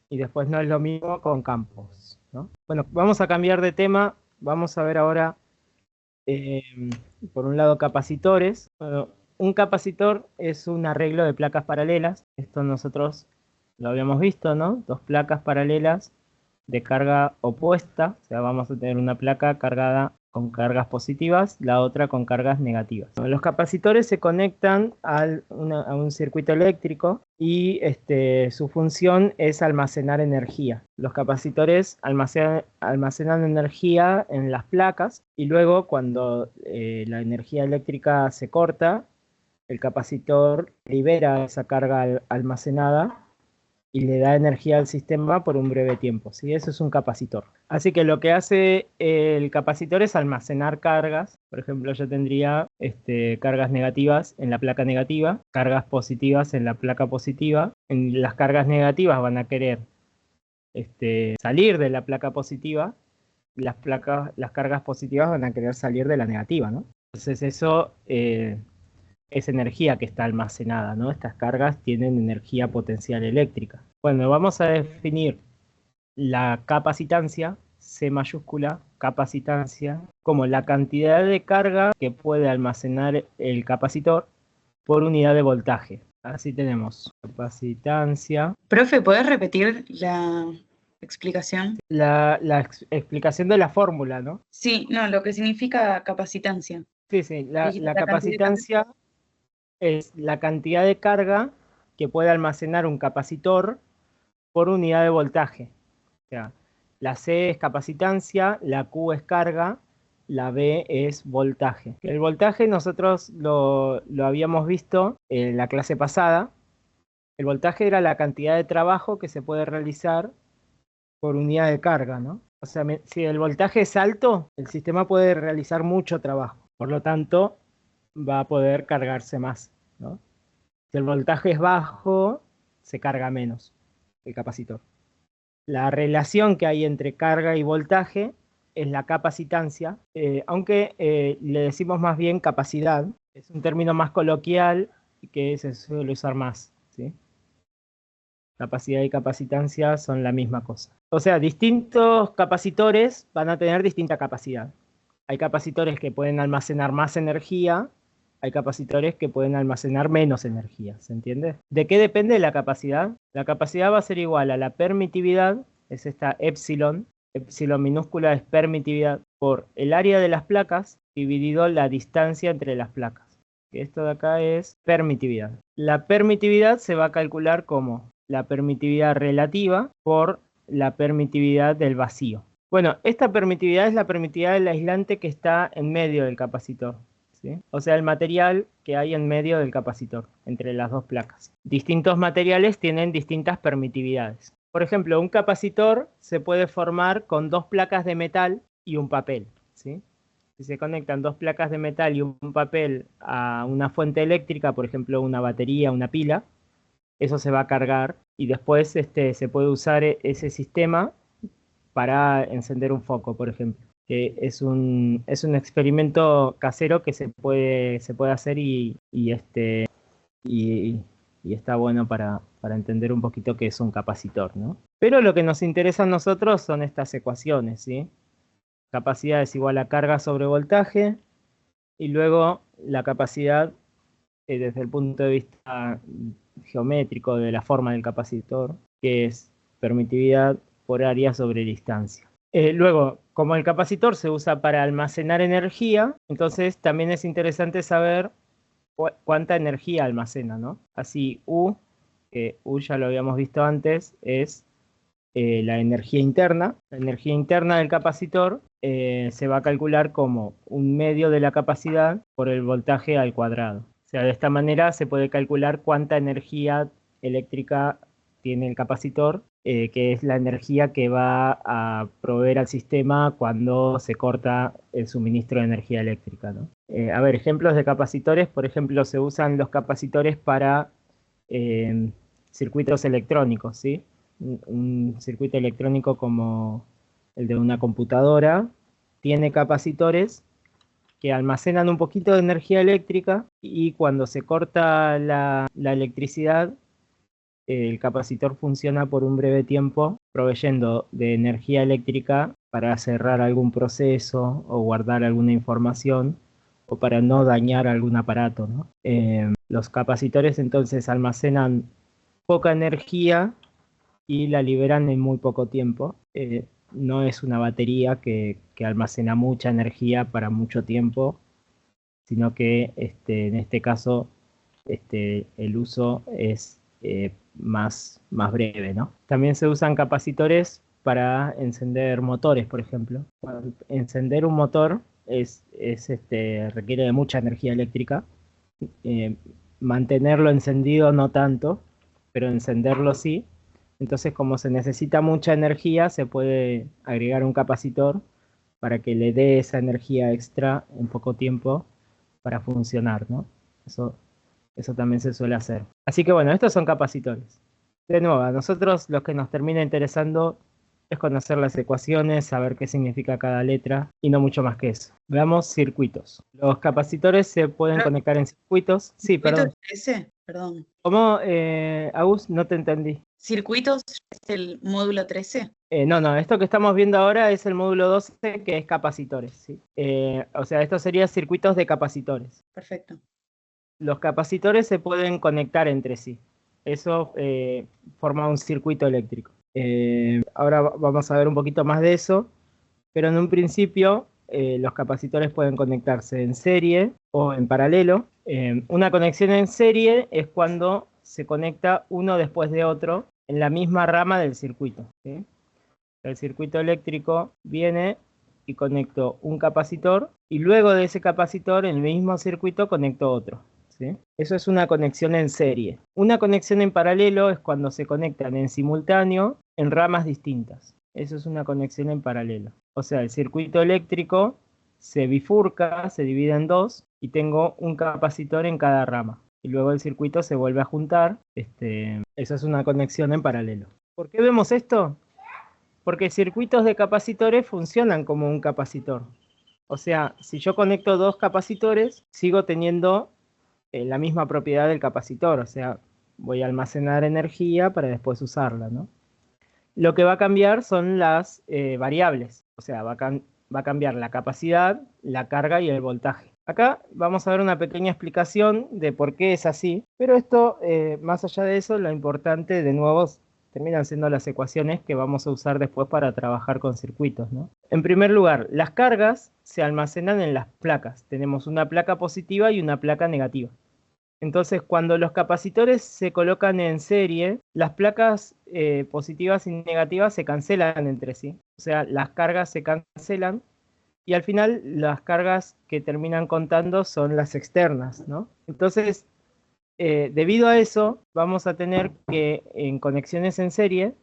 y después no es lo mismo con campos, ¿no? Bueno, vamos a cambiar de tema, vamos a ver ahora, por un lado, capacitores. Bueno, un capacitor es un arreglo de placas paralelas, esto nosotros lo habíamos visto, ¿no? Dos placas paralelas de carga opuesta, o sea, vamos a tener una placa cargada con cargas positivas, la otra con cargas negativas. Los capacitores se conectan a un circuito eléctrico y su función es almacenar energía. Los capacitores almacenan energía en las placas y luego cuando la energía eléctrica se corta, el capacitor libera esa carga almacenada y le da energía al sistema por un breve tiempo, ¿sí? Eso es un capacitor. Así que lo que hace el capacitor es almacenar cargas. Por ejemplo, yo tendría cargas negativas en la placa negativa, cargas positivas en la placa positiva. Las cargas negativas van a querer salir de la placa positiva, las cargas positivas van a querer salir de la negativa, ¿no? Entonces eso es energía que está almacenada, ¿no? Estas cargas tienen energía potencial eléctrica. Bueno, vamos a definir la capacitancia, C mayúscula, capacitancia, como la cantidad de carga que puede almacenar el capacitor por unidad de voltaje. Así tenemos capacitancia. Profe, ¿podés repetir la explicación? La explicación de la fórmula, ¿no? Sí, no, lo que significa capacitancia. Sí, la Dijiste la capacitancia es la cantidad de carga que puede almacenar un capacitor por unidad de voltaje. O sea, la C es capacitancia, la Q es carga, la B es voltaje. El voltaje nosotros lo habíamos visto en la clase pasada. El voltaje era la cantidad de trabajo que se puede realizar por unidad de carga, ¿no? O sea, si el voltaje es alto, el sistema puede realizar mucho trabajo. Por lo tanto, va a poder cargarse más. ¿no? Si el voltaje es bajo, se carga menos el capacitor. La relación que hay entre carga y voltaje es la capacitancia, aunque le decimos más bien capacidad. Es un término más coloquial que se suele usar más, ¿sí? Capacidad y capacitancia son la misma cosa. O sea, distintos capacitores van a tener distinta capacidad. Hay capacitores que pueden almacenar más energía, hay capacitores que pueden almacenar menos energía, ¿se entiende? ¿De qué depende la capacidad? La capacidad va a ser igual a la permitividad, es esta epsilon minúscula es permitividad, por el área de las placas dividido la distancia entre las placas. Esto de acá es permitividad. La permitividad se va a calcular como la permitividad relativa por la permitividad del vacío. Bueno, esta permitividad es la permitividad del aislante que está en medio del capacitor, ¿sí? O sea, el material que hay en medio del capacitor, entre las dos placas. Distintos materiales tienen distintas permitividades. Por ejemplo, un capacitor se puede formar con dos placas de metal y un papel, ¿sí? Si se conectan dos placas de metal y un papel a una fuente eléctrica, por ejemplo, una batería, una pila, eso se va a cargar y después se puede usar ese sistema para encender un foco, por ejemplo. Que es un experimento casero que se puede hacer y está bueno para entender un poquito qué es un capacitor, ¿no? Pero lo que nos interesa a nosotros son estas ecuaciones, ¿sí? Capacidad es igual a carga sobre voltaje, y luego la capacidad desde el punto de vista geométrico de la forma del capacitor, que es permitividad por área sobre distancia. Luego, como el capacitor se usa para almacenar energía, entonces también es interesante saber cuánta energía almacena, ¿no? Así U, que U ya lo habíamos visto antes, es la energía interna. La energía interna del capacitor se va a calcular como un medio de la capacidad por el voltaje al cuadrado. O sea, de esta manera se puede calcular cuánta energía eléctrica tiene el capacitor, que es la energía que va a proveer al sistema cuando se corta el suministro de energía eléctrica, ¿no? A ver, ejemplos de capacitores. Por ejemplo, se usan los capacitores para circuitos electrónicos, ¿sí? Un circuito electrónico como el de una computadora tiene capacitores que almacenan un poquito de energía eléctrica y cuando se corta la electricidad, el capacitor funciona por un breve tiempo proveyendo de energía eléctrica para cerrar algún proceso o guardar alguna información o para no dañar algún aparato, ¿no? Los capacitores entonces almacenan poca energía y la liberan en muy poco tiempo. No es una batería que almacena mucha energía para mucho tiempo, sino que en este caso el uso es más breve, ¿no? También se usan capacitores para encender motores, por ejemplo. Encender un motor requiere de mucha energía eléctrica. Mantenerlo encendido no tanto, pero encenderlo sí. Entonces, como se necesita mucha energía, se puede agregar un capacitor para que le dé esa energía extra en poco tiempo para funcionar, ¿no? Eso también se suele hacer. Así que bueno, estos son capacitores. De nuevo, a nosotros lo que nos termina interesando es conocer las ecuaciones, saber qué significa cada letra y no mucho más que eso. Veamos circuitos. Los capacitores se pueden conectar en circuitos. Sí, perdón. ¿Circuitos 13? Perdón. ¿Cómo, Agus? No te entendí. ¿Circuitos es el módulo 13? No, esto que estamos viendo ahora es el módulo 12, que es capacitores, ¿sí? O sea, esto sería circuitos de capacitores. Perfecto. Los capacitores se pueden conectar entre sí. Eso forma un circuito eléctrico. Ahora vamos a ver un poquito más de eso, pero en un principio los capacitores pueden conectarse en serie o en paralelo. Una conexión en serie es cuando se conecta uno después de otro en la misma rama del circuito, ¿sí? El circuito eléctrico viene y conecto un capacitor y luego de ese capacitor en el mismo circuito conecto otro, ¿sí? Eso es una conexión en serie. Una conexión en paralelo es cuando se conectan en simultáneo en ramas distintas. Eso es una conexión en paralelo. O sea, el circuito eléctrico se bifurca, se divide en dos y tengo un capacitor en cada rama. y luego el circuito se vuelve a juntar. Esa es una conexión en paralelo. ¿Por qué vemos esto? Porque circuitos de capacitores funcionan como un capacitor. O sea, si yo conecto dos capacitores, sigo teniendo la misma propiedad del capacitor. O sea, voy a almacenar energía para después usarla, ¿no? Lo que va a cambiar son las variables. O sea, va a cambiar la capacidad, la carga y el voltaje. Acá vamos a ver una pequeña explicación de por qué es así. Pero esto, más allá de eso, lo importante, de nuevo, terminan siendo las ecuaciones que vamos a usar después para trabajar con circuitos, ¿no? En primer lugar, las cargas se almacenan en las placas. Tenemos una placa positiva y una placa negativa. Entonces, cuando los capacitores se colocan en serie, las placas positivas y negativas se cancelan entre sí. O sea, las cargas se cancelan y al final las cargas que terminan contando son las externas, ¿no? Entonces, debido a eso, vamos a tener que en conexiones en serie,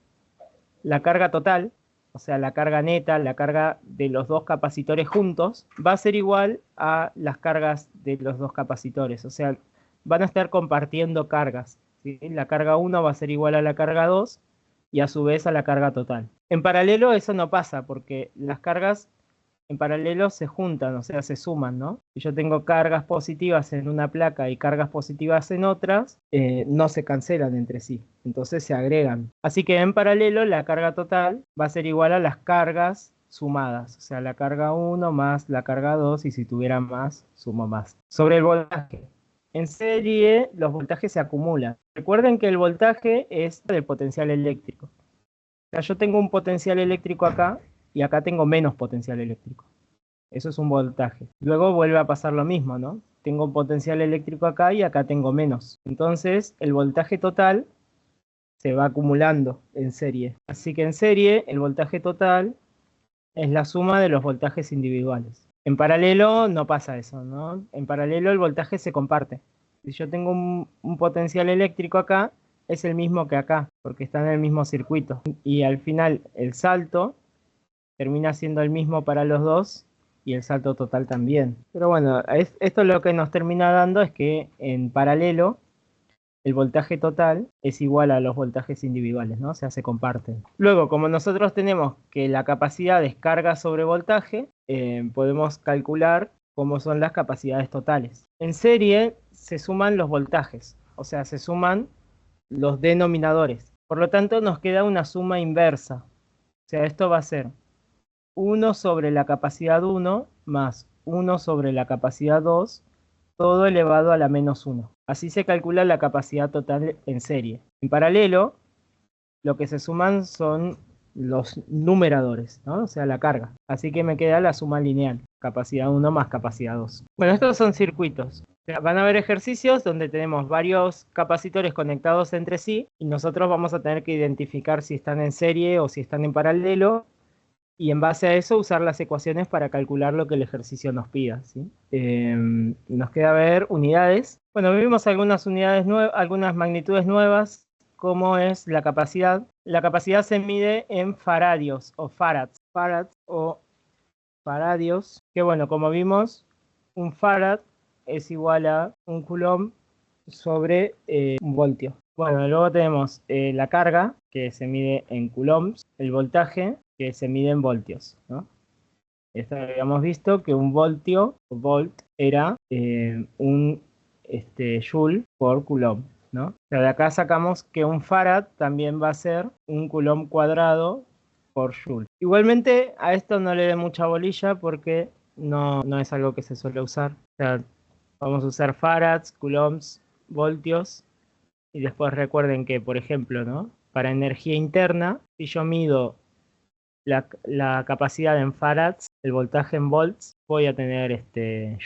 la carga total, o sea, la carga neta, la carga de los dos capacitores juntos, va a ser igual a las cargas de los dos capacitores. O sea, van a estar compartiendo cargas, ¿sí? La carga 1 va a ser igual a la carga 2 y a su vez a la carga total. En paralelo eso no pasa porque las cargas en paralelo se juntan, o sea, se suman, ¿no? Si yo tengo cargas positivas en una placa y cargas positivas en otras, no se cancelan entre sí, entonces se agregan. Así que en paralelo la carga total va a ser igual a las cargas sumadas, o sea, la carga 1 más la carga 2 y si tuviera más, sumo más. Sobre el voltaje. En serie, los voltajes se acumulan. Recuerden que el voltaje es del potencial eléctrico. O sea, yo tengo un potencial eléctrico acá y acá tengo menos potencial eléctrico. Eso es un voltaje. Luego vuelve a pasar lo mismo, ¿no? Tengo un potencial eléctrico acá y acá tengo menos. Entonces, el voltaje total se va acumulando en serie. Así que en serie, el voltaje total es la suma de los voltajes individuales. En paralelo no pasa eso, ¿no? En paralelo el voltaje se comparte. Si yo tengo un potencial eléctrico acá, es el mismo que acá, porque está en el mismo circuito. Y al final el salto termina siendo el mismo para los dos y el salto total también. Pero bueno, esto lo que nos termina dando es que en paralelo el voltaje total es igual a los voltajes individuales, ¿no? O sea, se comparten. Luego, como nosotros tenemos que la capacidad es carga sobre voltaje, podemos calcular cómo son las capacidades totales. En serie se suman los voltajes, o sea, se suman los denominadores. Por lo tanto, nos queda una suma inversa. O sea, esto va a ser 1 sobre la capacidad 1 más 1 sobre la capacidad 2, todo elevado a la menos 1. Así se calcula la capacidad total en serie. En paralelo, lo que se suman son los numeradores, ¿no? O sea, la carga. Así que me queda la suma lineal, capacidad 1 más capacidad 2. Bueno, estos son circuitos. O sea, van a haber ejercicios donde tenemos varios capacitores conectados entre sí y nosotros vamos a tener que identificar si están en serie o si están en paralelo y en base a eso usar las ecuaciones para calcular lo que el ejercicio nos pida, ¿sí? Nos queda ver unidades. Bueno, vimos algunas unidades nuevas, algunas magnitudes nuevas, como es la capacidad. La capacidad se mide en faradios o farads. Farads o faradios, que bueno, como vimos, un farad es igual a un coulomb sobre un voltio. Bueno, luego tenemos la carga, que se mide en coulombs, el voltaje, que se mide en voltios, ¿no? Esto habíamos visto que un voltio, o volt, era un joule por coulomb, ¿no? O sea, de acá sacamos que un farad también va a ser un coulomb cuadrado por joule. Igualmente, a esto no le dé mucha bolilla porque no es algo que se suele usar. O sea, vamos a usar farads, coulombs, voltios, y después recuerden que, por ejemplo, ¿no? Para energía interna, si yo mido la capacidad en farads, el voltaje en volts, voy a tener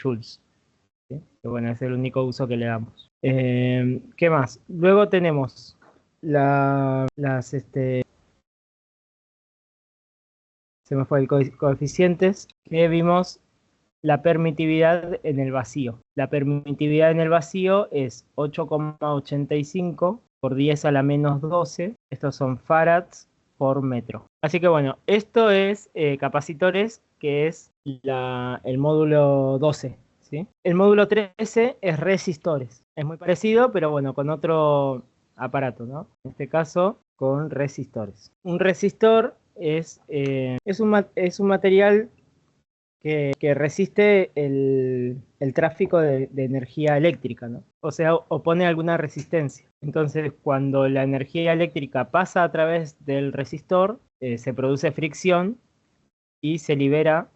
joules, ¿sí? Que bueno, es el único uso que le damos. ¿Qué más? Luego tenemos se me fue el coeficientes, que vimos la permitividad en el vacío. La permitividad en el vacío es 8,85 por 10 a la menos 12. Estos son farads por metro. Así que bueno, esto es capacitores, que es el módulo 12, ¿sí? El módulo 13 es resistores. Es muy parecido, pero bueno, con otro aparato, ¿no? En este caso, con resistores. Un resistor es un material que resiste el tráfico de energía eléctrica, ¿no? O sea, opone alguna resistencia. Entonces, cuando la energía eléctrica pasa a través del resistor, se produce fricción y se libera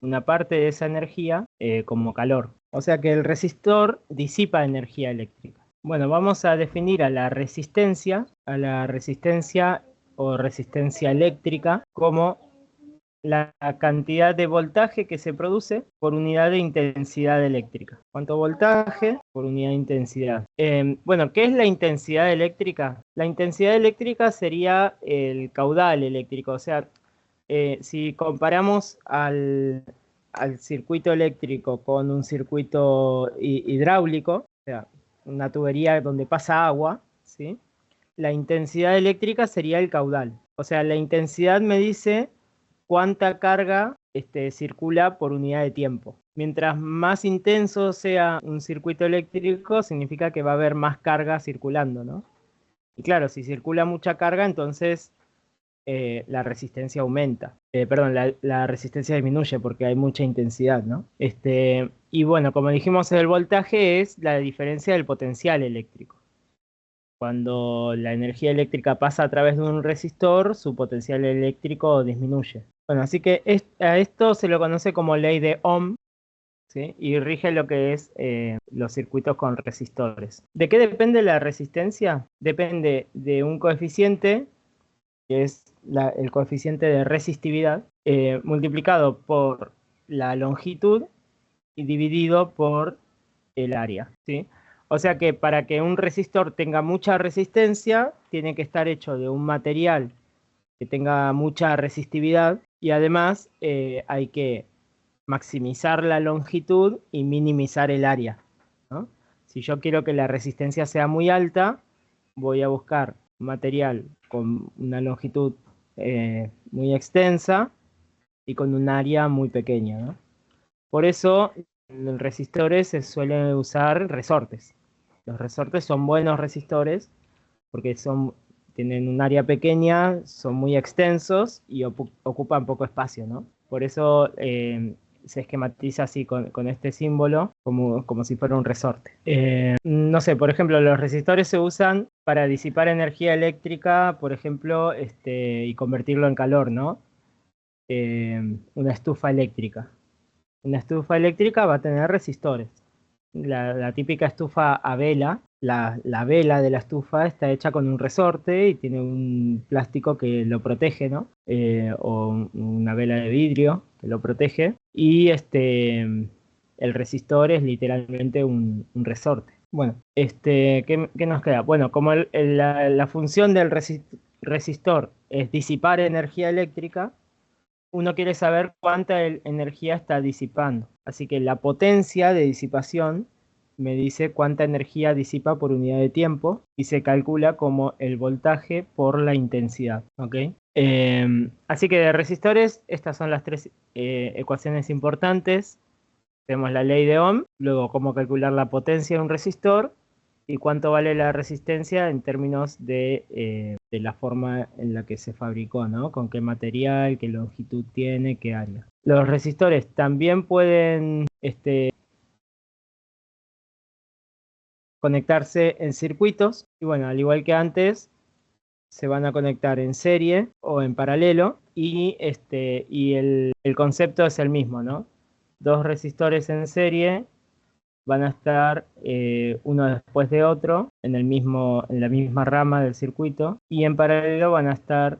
una parte de esa energía como calor. O sea que el resistor disipa energía eléctrica. Bueno, vamos a definir a la resistencia o resistencia eléctrica como la cantidad de voltaje que se produce por unidad de intensidad eléctrica. ¿Cuánto voltaje por unidad de intensidad? Bueno, ¿qué es la intensidad eléctrica? La intensidad eléctrica sería el caudal eléctrico. O sea, si comparamos al circuito eléctrico con un circuito hidráulico, o sea, una tubería donde pasa agua, ¿sí? La intensidad eléctrica sería el caudal. O sea, la intensidad me dice cuánta carga circula por unidad de tiempo. Mientras más intenso sea un circuito eléctrico, significa que va a haber más carga circulando, ¿no? Y claro, si circula mucha carga, entonces la resistencia aumenta. Perdón, la resistencia disminuye porque hay mucha intensidad, ¿no? Y bueno, como dijimos, el voltaje es la diferencia del potencial eléctrico. Cuando la energía eléctrica pasa a través de un resistor, su potencial eléctrico disminuye. Bueno, así que a esto se lo conoce como ley de Ohm, ¿sí? Y rige lo que es los circuitos con resistores. ¿De qué depende la resistencia? Depende de un coeficiente, que es el coeficiente de resistividad, multiplicado por la longitud y dividido por el área, ¿sí? O sea que para que un resistor tenga mucha resistencia, tiene que estar hecho de un material que tenga mucha resistividad y además hay que maximizar la longitud y minimizar el área, ¿no? Si yo quiero que la resistencia sea muy alta, voy a buscar un material con una longitud muy extensa y con un área muy pequeña, ¿no? Por eso en los resistores se suelen usar resortes. Los resortes son buenos resistores porque tienen un área pequeña, son muy extensos y ocupan poco espacio, ¿no? Por eso se esquematiza así con este símbolo como si fuera un resorte. No sé, por ejemplo, los resistores se usan para disipar energía eléctrica, por ejemplo, y convertirlo en calor, ¿no? Una estufa eléctrica. Una estufa eléctrica va a tener resistores. La típica estufa a vela, la vela de la estufa está hecha con un resorte y tiene un plástico que lo protege, ¿no? O una vela de vidrio que lo protege. Y el resistor es literalmente un resorte. Bueno, ¿qué nos queda? Bueno, como la función del resistor es disipar energía eléctrica, uno quiere saber cuánta energía está disipando. Así que la potencia de disipación me dice cuánta energía disipa por unidad de tiempo y se calcula como el voltaje por la intensidad. ¿Ok? Así que de resistores, estas son las tres ecuaciones importantes. Tenemos la ley de Ohm, luego cómo calcular la potencia de un resistor y cuánto vale la resistencia en términos de la forma en la que se fabricó, ¿no? Con qué material, qué longitud tiene, qué área. Los resistores también pueden conectarse en circuitos y bueno, al igual que antes, se van a conectar en serie o en paralelo y el concepto es el mismo, ¿no? Dos resistores en serie van a estar uno después de otro en la misma rama del circuito y en paralelo van a estar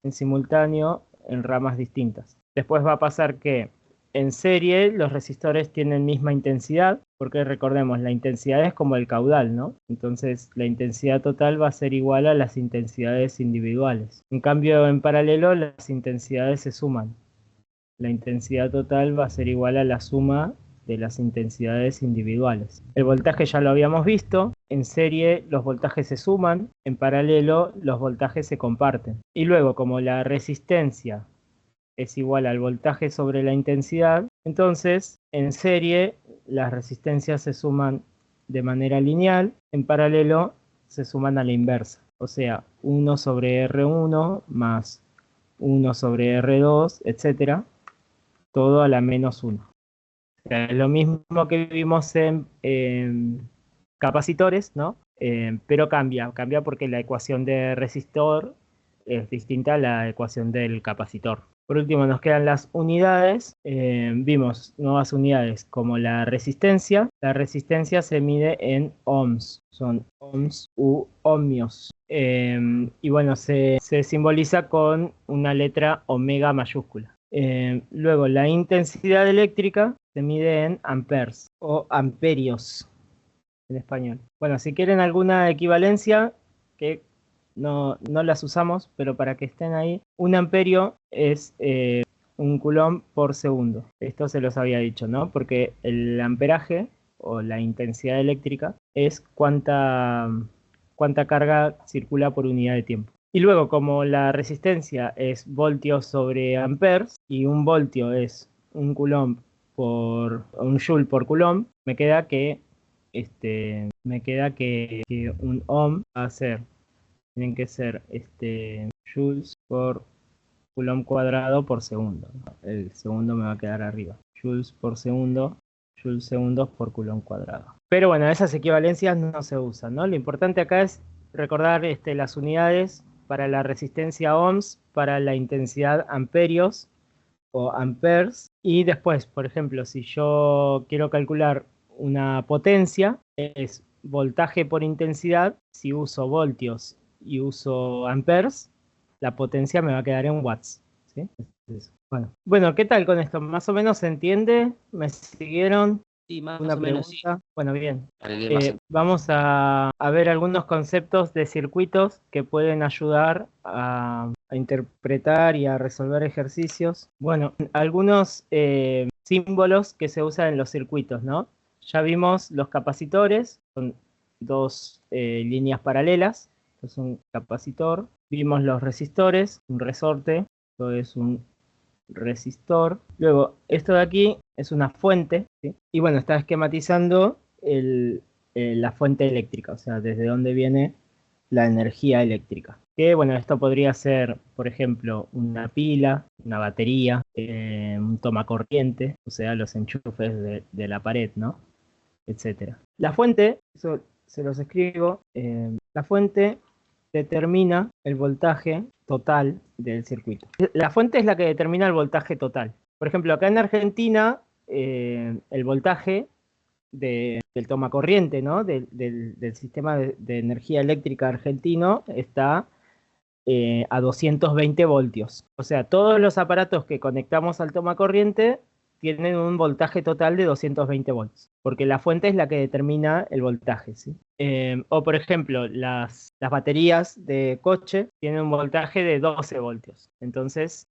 en simultáneo en ramas distintas. Después va a pasar que en serie los resistores tienen misma intensidad, porque recordemos, la intensidad es como el caudal, ¿no? Entonces la intensidad total va a ser igual a las intensidades individuales. En cambio, en paralelo las intensidades se suman. La intensidad total va a ser igual a la suma de las intensidades individuales. El voltaje ya lo habíamos visto, en serie los voltajes se suman, en paralelo los voltajes se comparten. Y luego, como la resistencia es igual al voltaje sobre la intensidad, entonces en serie las resistencias se suman de manera lineal, en paralelo se suman a la inversa. O sea, 1 sobre R1 más 1 sobre R2, etcétera, todo a la menos 1. O sea, es lo mismo que vimos en capacitores, ¿no? Pero cambia porque la ecuación de resistor es distinta a la ecuación del capacitor. Por último, nos quedan las unidades. Vimos nuevas unidades como la resistencia. La resistencia se mide en ohms, son ohms u ohmios. Y bueno, se simboliza con una letra omega mayúscula. Luego, la intensidad eléctrica se mide en amperes o amperios en español. Bueno, si quieren alguna equivalencia, que no las usamos, pero para que estén ahí, un amperio es un coulomb por segundo. Esto se los había dicho, ¿no? Porque el amperaje o la intensidad eléctrica es cuánta carga circula por unidad de tiempo. Y luego, como la resistencia es voltios sobre amperes y un voltio es un coulomb por un joule por coulomb, me queda que un ohm va a ser, tienen que ser joules por coulomb cuadrado por segundo, ¿no? El segundo me va a quedar arriba. Joules por segundo, joules segundos por coulomb cuadrado. Pero bueno, esas equivalencias no se usan, ¿no? Lo importante acá es recordar las unidades para la resistencia ohms, para la intensidad amperios o amperes, y después, por ejemplo, si yo quiero calcular una potencia, es voltaje por intensidad. Si uso voltios y uso amperes, la potencia me va a quedar en watts, ¿sí? Bueno, ¿qué tal con esto? ¿Más o menos se entiende? ¿Me siguieron? Sí, más ¿Una o menos, sí. pregunta? Bueno, bien. Para leer más. Vamos a ver algunos conceptos de circuitos que pueden ayudar a interpretar y a resolver ejercicios. Bueno, algunos símbolos que se usan en los circuitos, ¿no? Ya vimos los capacitores, son dos líneas paralelas, esto es un capacitor. Vimos los resistores, un resorte, esto es un resistor. Luego, esto de aquí es una fuente, ¿sí? Y bueno, está esquematizando la fuente eléctrica, o sea, desde dónde viene la energía eléctrica. Que bueno, esto podría ser, por ejemplo, una pila, una batería, un tomacorriente, o sea, los enchufes de la pared, ¿no? Etcétera. La fuente, eso se los escribo, la fuente determina el voltaje total del circuito. La fuente es la que determina el voltaje total. Por ejemplo, acá en Argentina, el voltaje del tomacorriente, ¿no? del sistema de energía eléctrica argentino está a 220 voltios. O sea, todos los aparatos que conectamos al tomacorriente tienen un voltaje total de 220 volts, porque la fuente es la que determina el voltaje, ¿sí? O por ejemplo, las baterías de coche tienen un voltaje de 12 voltios. Entonces,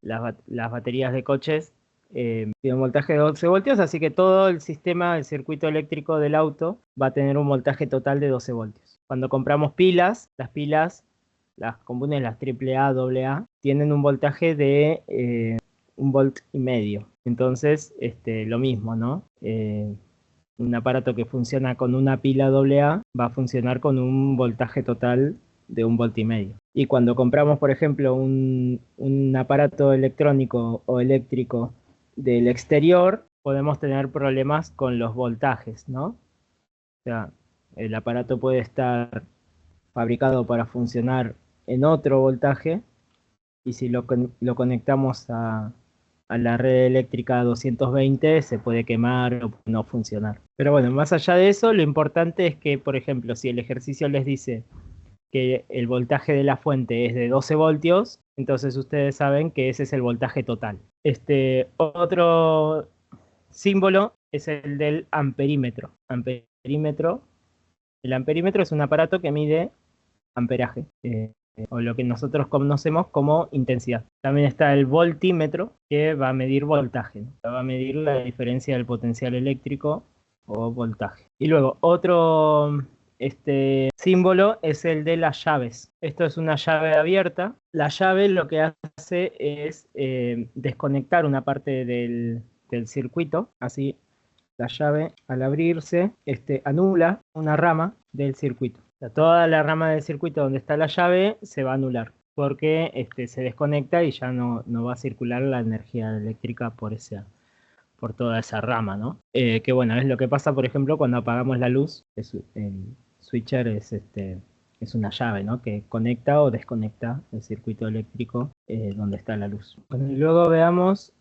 las baterías de coches tienen un voltaje de 12 voltios, así que todo el sistema, el circuito eléctrico del auto va a tener un voltaje total de 12 voltios. Cuando compramos pilas, las pilas, las comunes, las AAA, AA, tienen un voltaje de 1,5 volts. Entonces, lo mismo, ¿no? Un aparato que funciona con una pila AA va a funcionar con un voltaje total de 1,5 volts. Y cuando compramos, por ejemplo, un aparato electrónico o eléctrico del exterior, podemos tener problemas con los voltajes, ¿no? O sea, el aparato puede estar fabricado para funcionar en otro voltaje, y si lo conectamos a la red eléctrica a 220 se puede quemar o no funcionar. Pero bueno, más allá de eso, lo importante es que, por ejemplo, si el ejercicio les dice que el voltaje de la fuente es de 12 voltios, entonces ustedes saben que ese es el voltaje total. Otro símbolo es el del amperímetro. El amperímetro es un aparato que mide amperaje, o lo que nosotros conocemos como intensidad. También está el voltímetro, que va a medir voltaje, ¿no? Va a medir la diferencia del potencial eléctrico o voltaje. Y luego otro símbolo es el de las llaves. Esto es una llave abierta. La llave lo que hace es desconectar una parte del circuito, así la llave al abrirse anula una rama del circuito. O sea, toda la rama del circuito donde está la llave se va a anular, porque se desconecta y ya no va a circular la energía eléctrica por toda esa rama, ¿no? Que bueno, es lo que pasa, por ejemplo, cuando apagamos la luz. El switcher es una llave, ¿no? Que conecta o desconecta el circuito eléctrico donde está la luz. Bueno, y luego veamos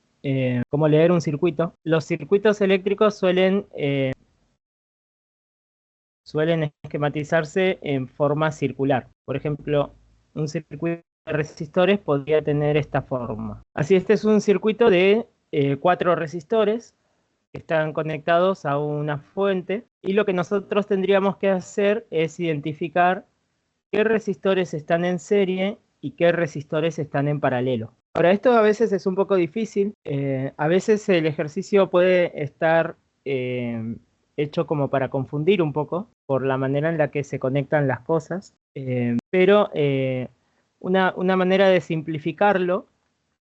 cómo leer un circuito. Los circuitos eléctricos suelen esquematizarse en forma circular. Por ejemplo, un circuito de resistores podría tener esta forma. Así, este es un circuito de 4 resistores que están conectados a una fuente, y lo que nosotros tendríamos que hacer es identificar qué resistores están en serie y qué resistores están en paralelo. Ahora, esto a veces es un poco difícil. A veces el ejercicio puede estar hecho como para confundir un poco por la manera en la que se conectan las cosas, pero una manera de simplificarlo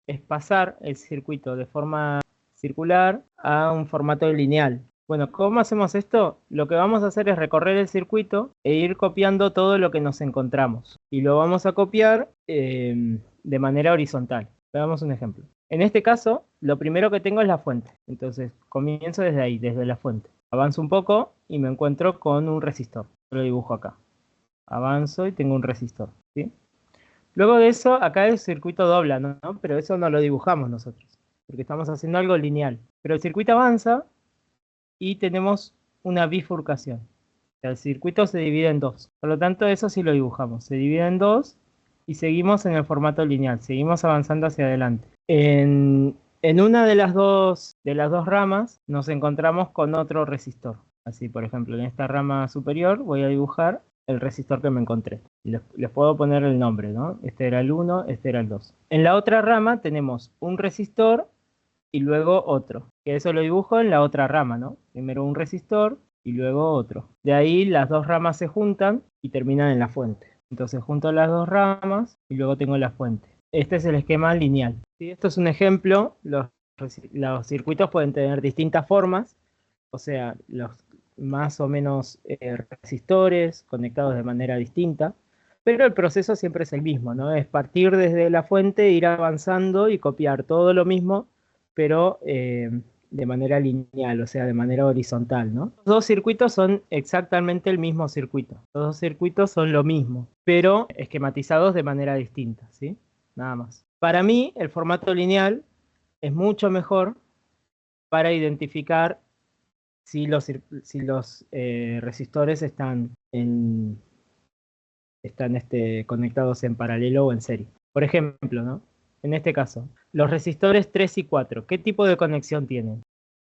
es pasar el circuito de forma circular a un formato lineal. Bueno, ¿cómo hacemos esto? Lo que vamos a hacer es recorrer el circuito e ir copiando todo lo que nos encontramos. Y lo vamos a copiar de manera horizontal. Veamos un ejemplo. En este caso, lo primero que tengo es la fuente. Entonces, comienzo desde ahí, desde la fuente. Avanzo un poco y me encuentro con un resistor. Lo dibujo acá. Avanzo y tengo un resistor, ¿sí? Luego de eso, acá el circuito dobla, ¿no? Pero eso no lo dibujamos nosotros, porque estamos haciendo algo lineal. Pero el circuito avanza y tenemos una bifurcación. O sea, el circuito se divide en dos. Por lo tanto, eso sí lo dibujamos. Se divide en dos y seguimos en el formato lineal. Seguimos avanzando hacia adelante. En una de las dos ramas nos encontramos con otro resistor. Así, por ejemplo, en esta rama superior voy a dibujar el resistor que me encontré. Les puedo poner el nombre, ¿no? Este era el 1, este era el 2. En la otra rama tenemos un resistor y luego otro. Que eso lo dibujo en la otra rama, ¿no? Primero un resistor y luego otro. De ahí las dos ramas se juntan y terminan en la fuente. Entonces junto las dos ramas y luego tengo la fuente. Este es el esquema lineal. ¿Sí? Esto es un ejemplo. Los circuitos pueden tener distintas formas. O sea, los más o menos resistores conectados de manera distinta, pero el proceso siempre es el mismo, ¿no? Es partir desde la fuente, ir avanzando y copiar todo lo mismo, pero de manera lineal, o sea, de manera horizontal, ¿no? Los dos circuitos son exactamente el mismo circuito. Los dos circuitos son lo mismo, pero esquematizados de manera distinta, ¿sí? Nada más. Para mí, el formato lineal es mucho mejor para identificar si los resistores están conectados en paralelo o en serie. Por ejemplo, ¿no? En este caso, los resistores 3 y 4, ¿qué tipo de conexión tienen?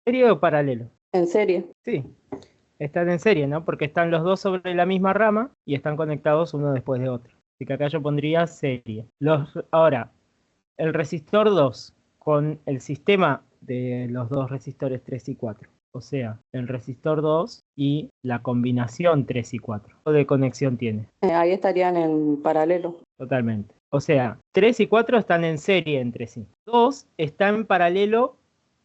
¿Serie o paralelo? En serie. Sí, están en serie, ¿no? Porque están los dos sobre la misma rama y están conectados uno después de otro. Así que acá yo pondría serie. Ahora, el resistor 2 con el sistema de los dos resistores 3 y 4. O sea, el resistor 2 y la combinación 3 y 4. ¿Qué de conexión tiene? Ahí estarían en paralelo. Totalmente. O sea, 3 y 4 están en serie entre sí. 2 está en paralelo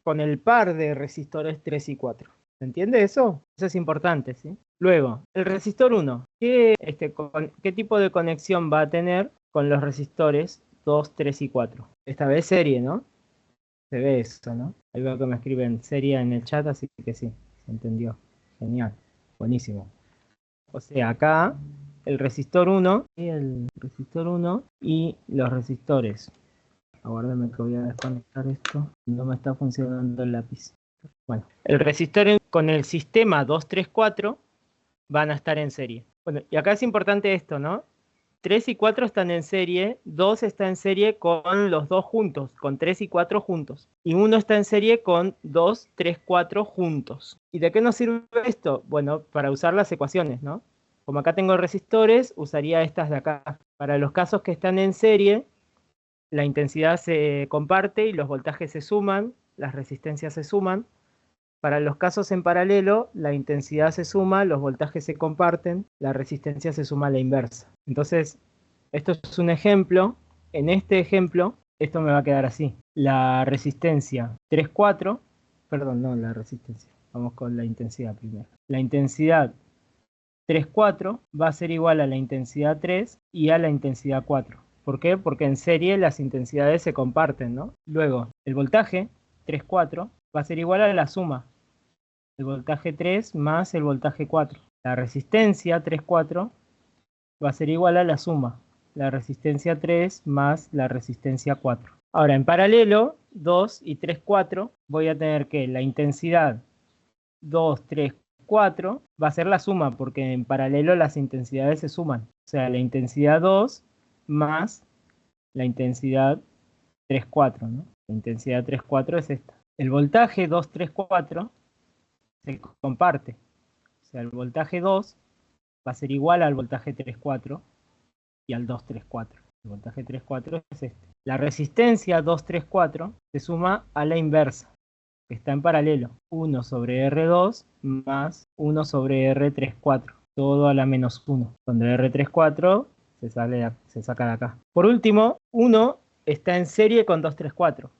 con el par de resistores 3 y 4. ¿Se entiende eso? Eso es importante, ¿sí? Luego, el resistor 1. ¿Qué tipo de conexión va a tener con los resistores 2, 3 y 4? Esta vez serie, ¿no? Se ve eso, ¿no? Ahí veo que me escriben serie en el chat, así que sí, se entendió. Genial, buenísimo. O sea, acá el resistor 1 y los resistores. Aguárdame que voy a desconectar esto. No me está funcionando el lápiz. Bueno, el resistor con el sistema 2, 3, 4 van a estar en serie. Bueno, y acá es importante esto, ¿no? 3 y 4 están en serie, 2 está en serie con los dos juntos, con 3 y 4 juntos. Y 1 está en serie con 2, 3, 4 juntos. ¿Y de qué nos sirve esto? Bueno, para usar las ecuaciones, ¿no? Como acá tengo resistores, usaría estas de acá. Para los casos que están en serie, la intensidad se comparte y los voltajes se suman, las resistencias se suman. Para los casos en paralelo, la intensidad se suma, los voltajes se comparten, la resistencia se suma a la inversa. Entonces, esto es un ejemplo. En este ejemplo, esto me va a quedar así. La resistencia 3,4, perdón, no, la resistencia. Vamos con la intensidad primero. La intensidad 3, 4 va a ser igual a la intensidad 3 y a la intensidad 4. ¿Por qué? Porque en serie las intensidades se comparten, ¿no? Luego, el voltaje 3, 4 va a ser igual a la suma. El voltaje 3 más el voltaje 4. La resistencia 3, 4 va a ser igual a la suma. La resistencia 3 más la resistencia 4. Ahora, en paralelo, 2 y 3, 4, voy a tener que la intensidad 2, 3, 4 va a ser la suma, porque en paralelo las intensidades se suman. O sea, la intensidad 2 más la intensidad 3, 4, ¿no? La intensidad 3, 4 es esta. El voltaje 2, 3, 4 se comparte. O sea, el voltaje 2 va a ser igual al voltaje 3, 4 y al 2, 3, 4. El voltaje 3, 4 es este. La resistencia 2, 3, 4 se suma a la inversa, que está en paralelo. 1 sobre R2 más 1 sobre R3, 4. Todo a la menos 1. Donde R3, 4 se saca de acá. Por último, 1 está en serie con 2, 3, 4.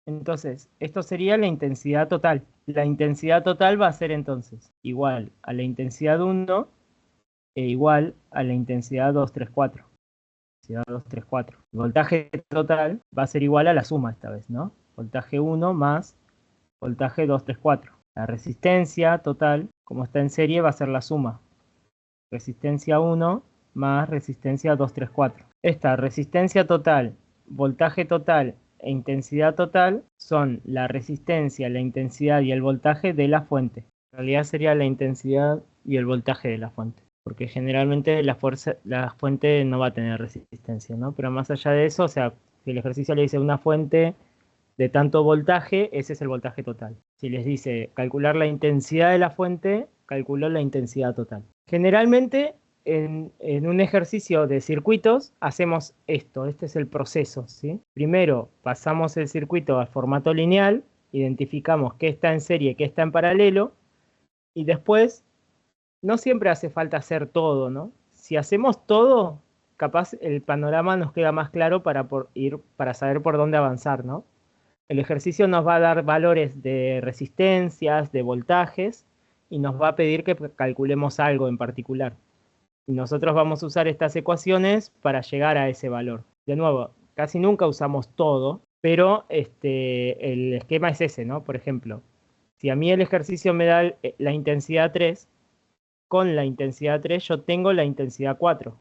Entonces, esto sería la intensidad total. La intensidad total va a ser entonces igual a la intensidad 1 e igual a la intensidad 2, 3, 4. Intensidad 2, 3, 4. El voltaje total va a ser igual a la suma esta vez, ¿no? Voltaje 1 más voltaje 2, 3, 4. La resistencia total, como está en serie, va a ser la suma. Resistencia 1 más resistencia 2, 3, 4. Esta resistencia total, voltaje total e intensidad total son la resistencia, la intensidad y el voltaje de la fuente. En realidad sería la intensidad y el voltaje de la fuente, porque generalmente la fuente no va a tener resistencia, ¿no? Pero más allá de eso, o sea, si el ejercicio le dice una fuente de tanto voltaje, ese es el voltaje total. Si les dice calcular la intensidad de la fuente, calculo la intensidad total. Generalmente en un ejercicio de circuitos hacemos esto, este es el proceso, ¿sí? Primero pasamos el circuito al formato lineal, identificamos qué está en serie, qué está en paralelo, y después no siempre hace falta hacer todo, ¿no? Si hacemos todo, capaz el panorama nos queda más claro para saber por dónde avanzar, ¿no? El ejercicio nos va a dar valores de resistencias, de voltajes, y nos va a pedir que calculemos algo en particular. Y nosotros vamos a usar estas ecuaciones para llegar a ese valor. De nuevo, casi nunca usamos todo, pero el esquema es ese, ¿no? Por ejemplo, si a mí el ejercicio me da la intensidad 3, con la intensidad 3 yo tengo la intensidad 4.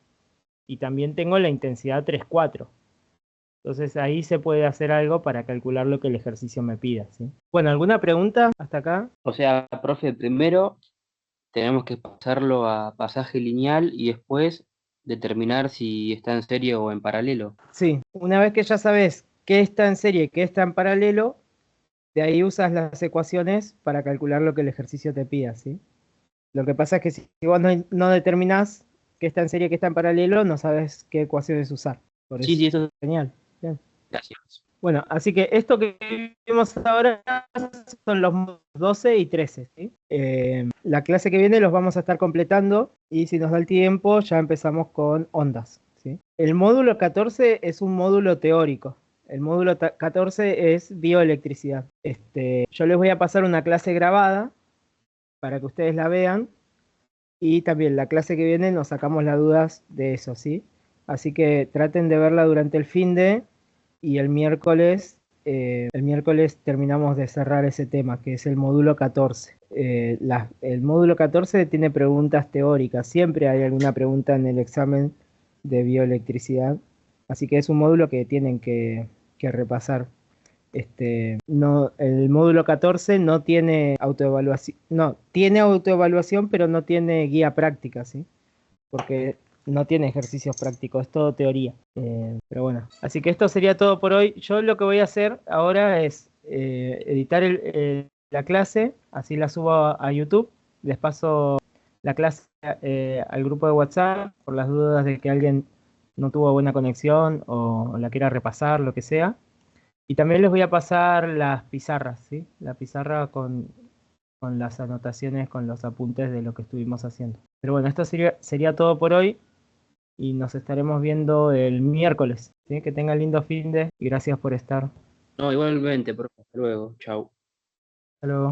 Y también tengo la intensidad 3, 4. Entonces ahí se puede hacer algo para calcular lo que el ejercicio me pida, ¿sí? Bueno, ¿alguna pregunta hasta acá? O sea, profe, primero tenemos que pasarlo a pasaje lineal y después determinar si está en serie o en paralelo. Sí, una vez que ya sabes qué está en serie y qué está en paralelo, de ahí usas las ecuaciones para calcular lo que el ejercicio te pida, ¿sí? Lo que pasa es que si vos no determinás qué está en serie y qué está en paralelo, no sabes qué ecuaciones usar. Por Sí, eso, sí, eso. genial. Bien. Gracias. Bueno, así que esto que vimos ahora son los módulos 12 y 13, ¿sí? La clase que viene los vamos a estar completando y si nos da el tiempo ya empezamos con ondas, ¿sí? El módulo 14 es un módulo teórico. El módulo 14 es bioelectricidad. Yo les voy a pasar una clase grabada para que ustedes la vean y también la clase que viene nos sacamos las dudas de eso, ¿sí? Así que traten de verla durante el finde. Y el miércoles terminamos de cerrar ese tema, que es el módulo 14. El módulo 14 tiene preguntas teóricas, siempre hay alguna pregunta en el examen de bioelectricidad, así que es un módulo que tienen que repasar. El módulo 14 no tiene autoevaluación, no, tiene autoevaluación, pero no tiene guía práctica, ¿sí? Porque no tiene ejercicios prácticos, es todo teoría. Pero bueno, así que esto sería todo por hoy. Yo lo que voy a hacer ahora es editar la clase, así la subo a YouTube. Les paso la clase al grupo de WhatsApp por las dudas de que alguien no tuvo buena conexión o la quiera repasar, lo que sea. Y también les voy a pasar las pizarras, ¿sí? La pizarra con las anotaciones, con los apuntes de lo que estuvimos haciendo. Pero bueno, esto sería todo por hoy y nos estaremos viendo el miércoles, ¿sí? Que tengan lindo finde y gracias por estar. No, igualmente, profe. Hasta luego. Chau. Hasta luego.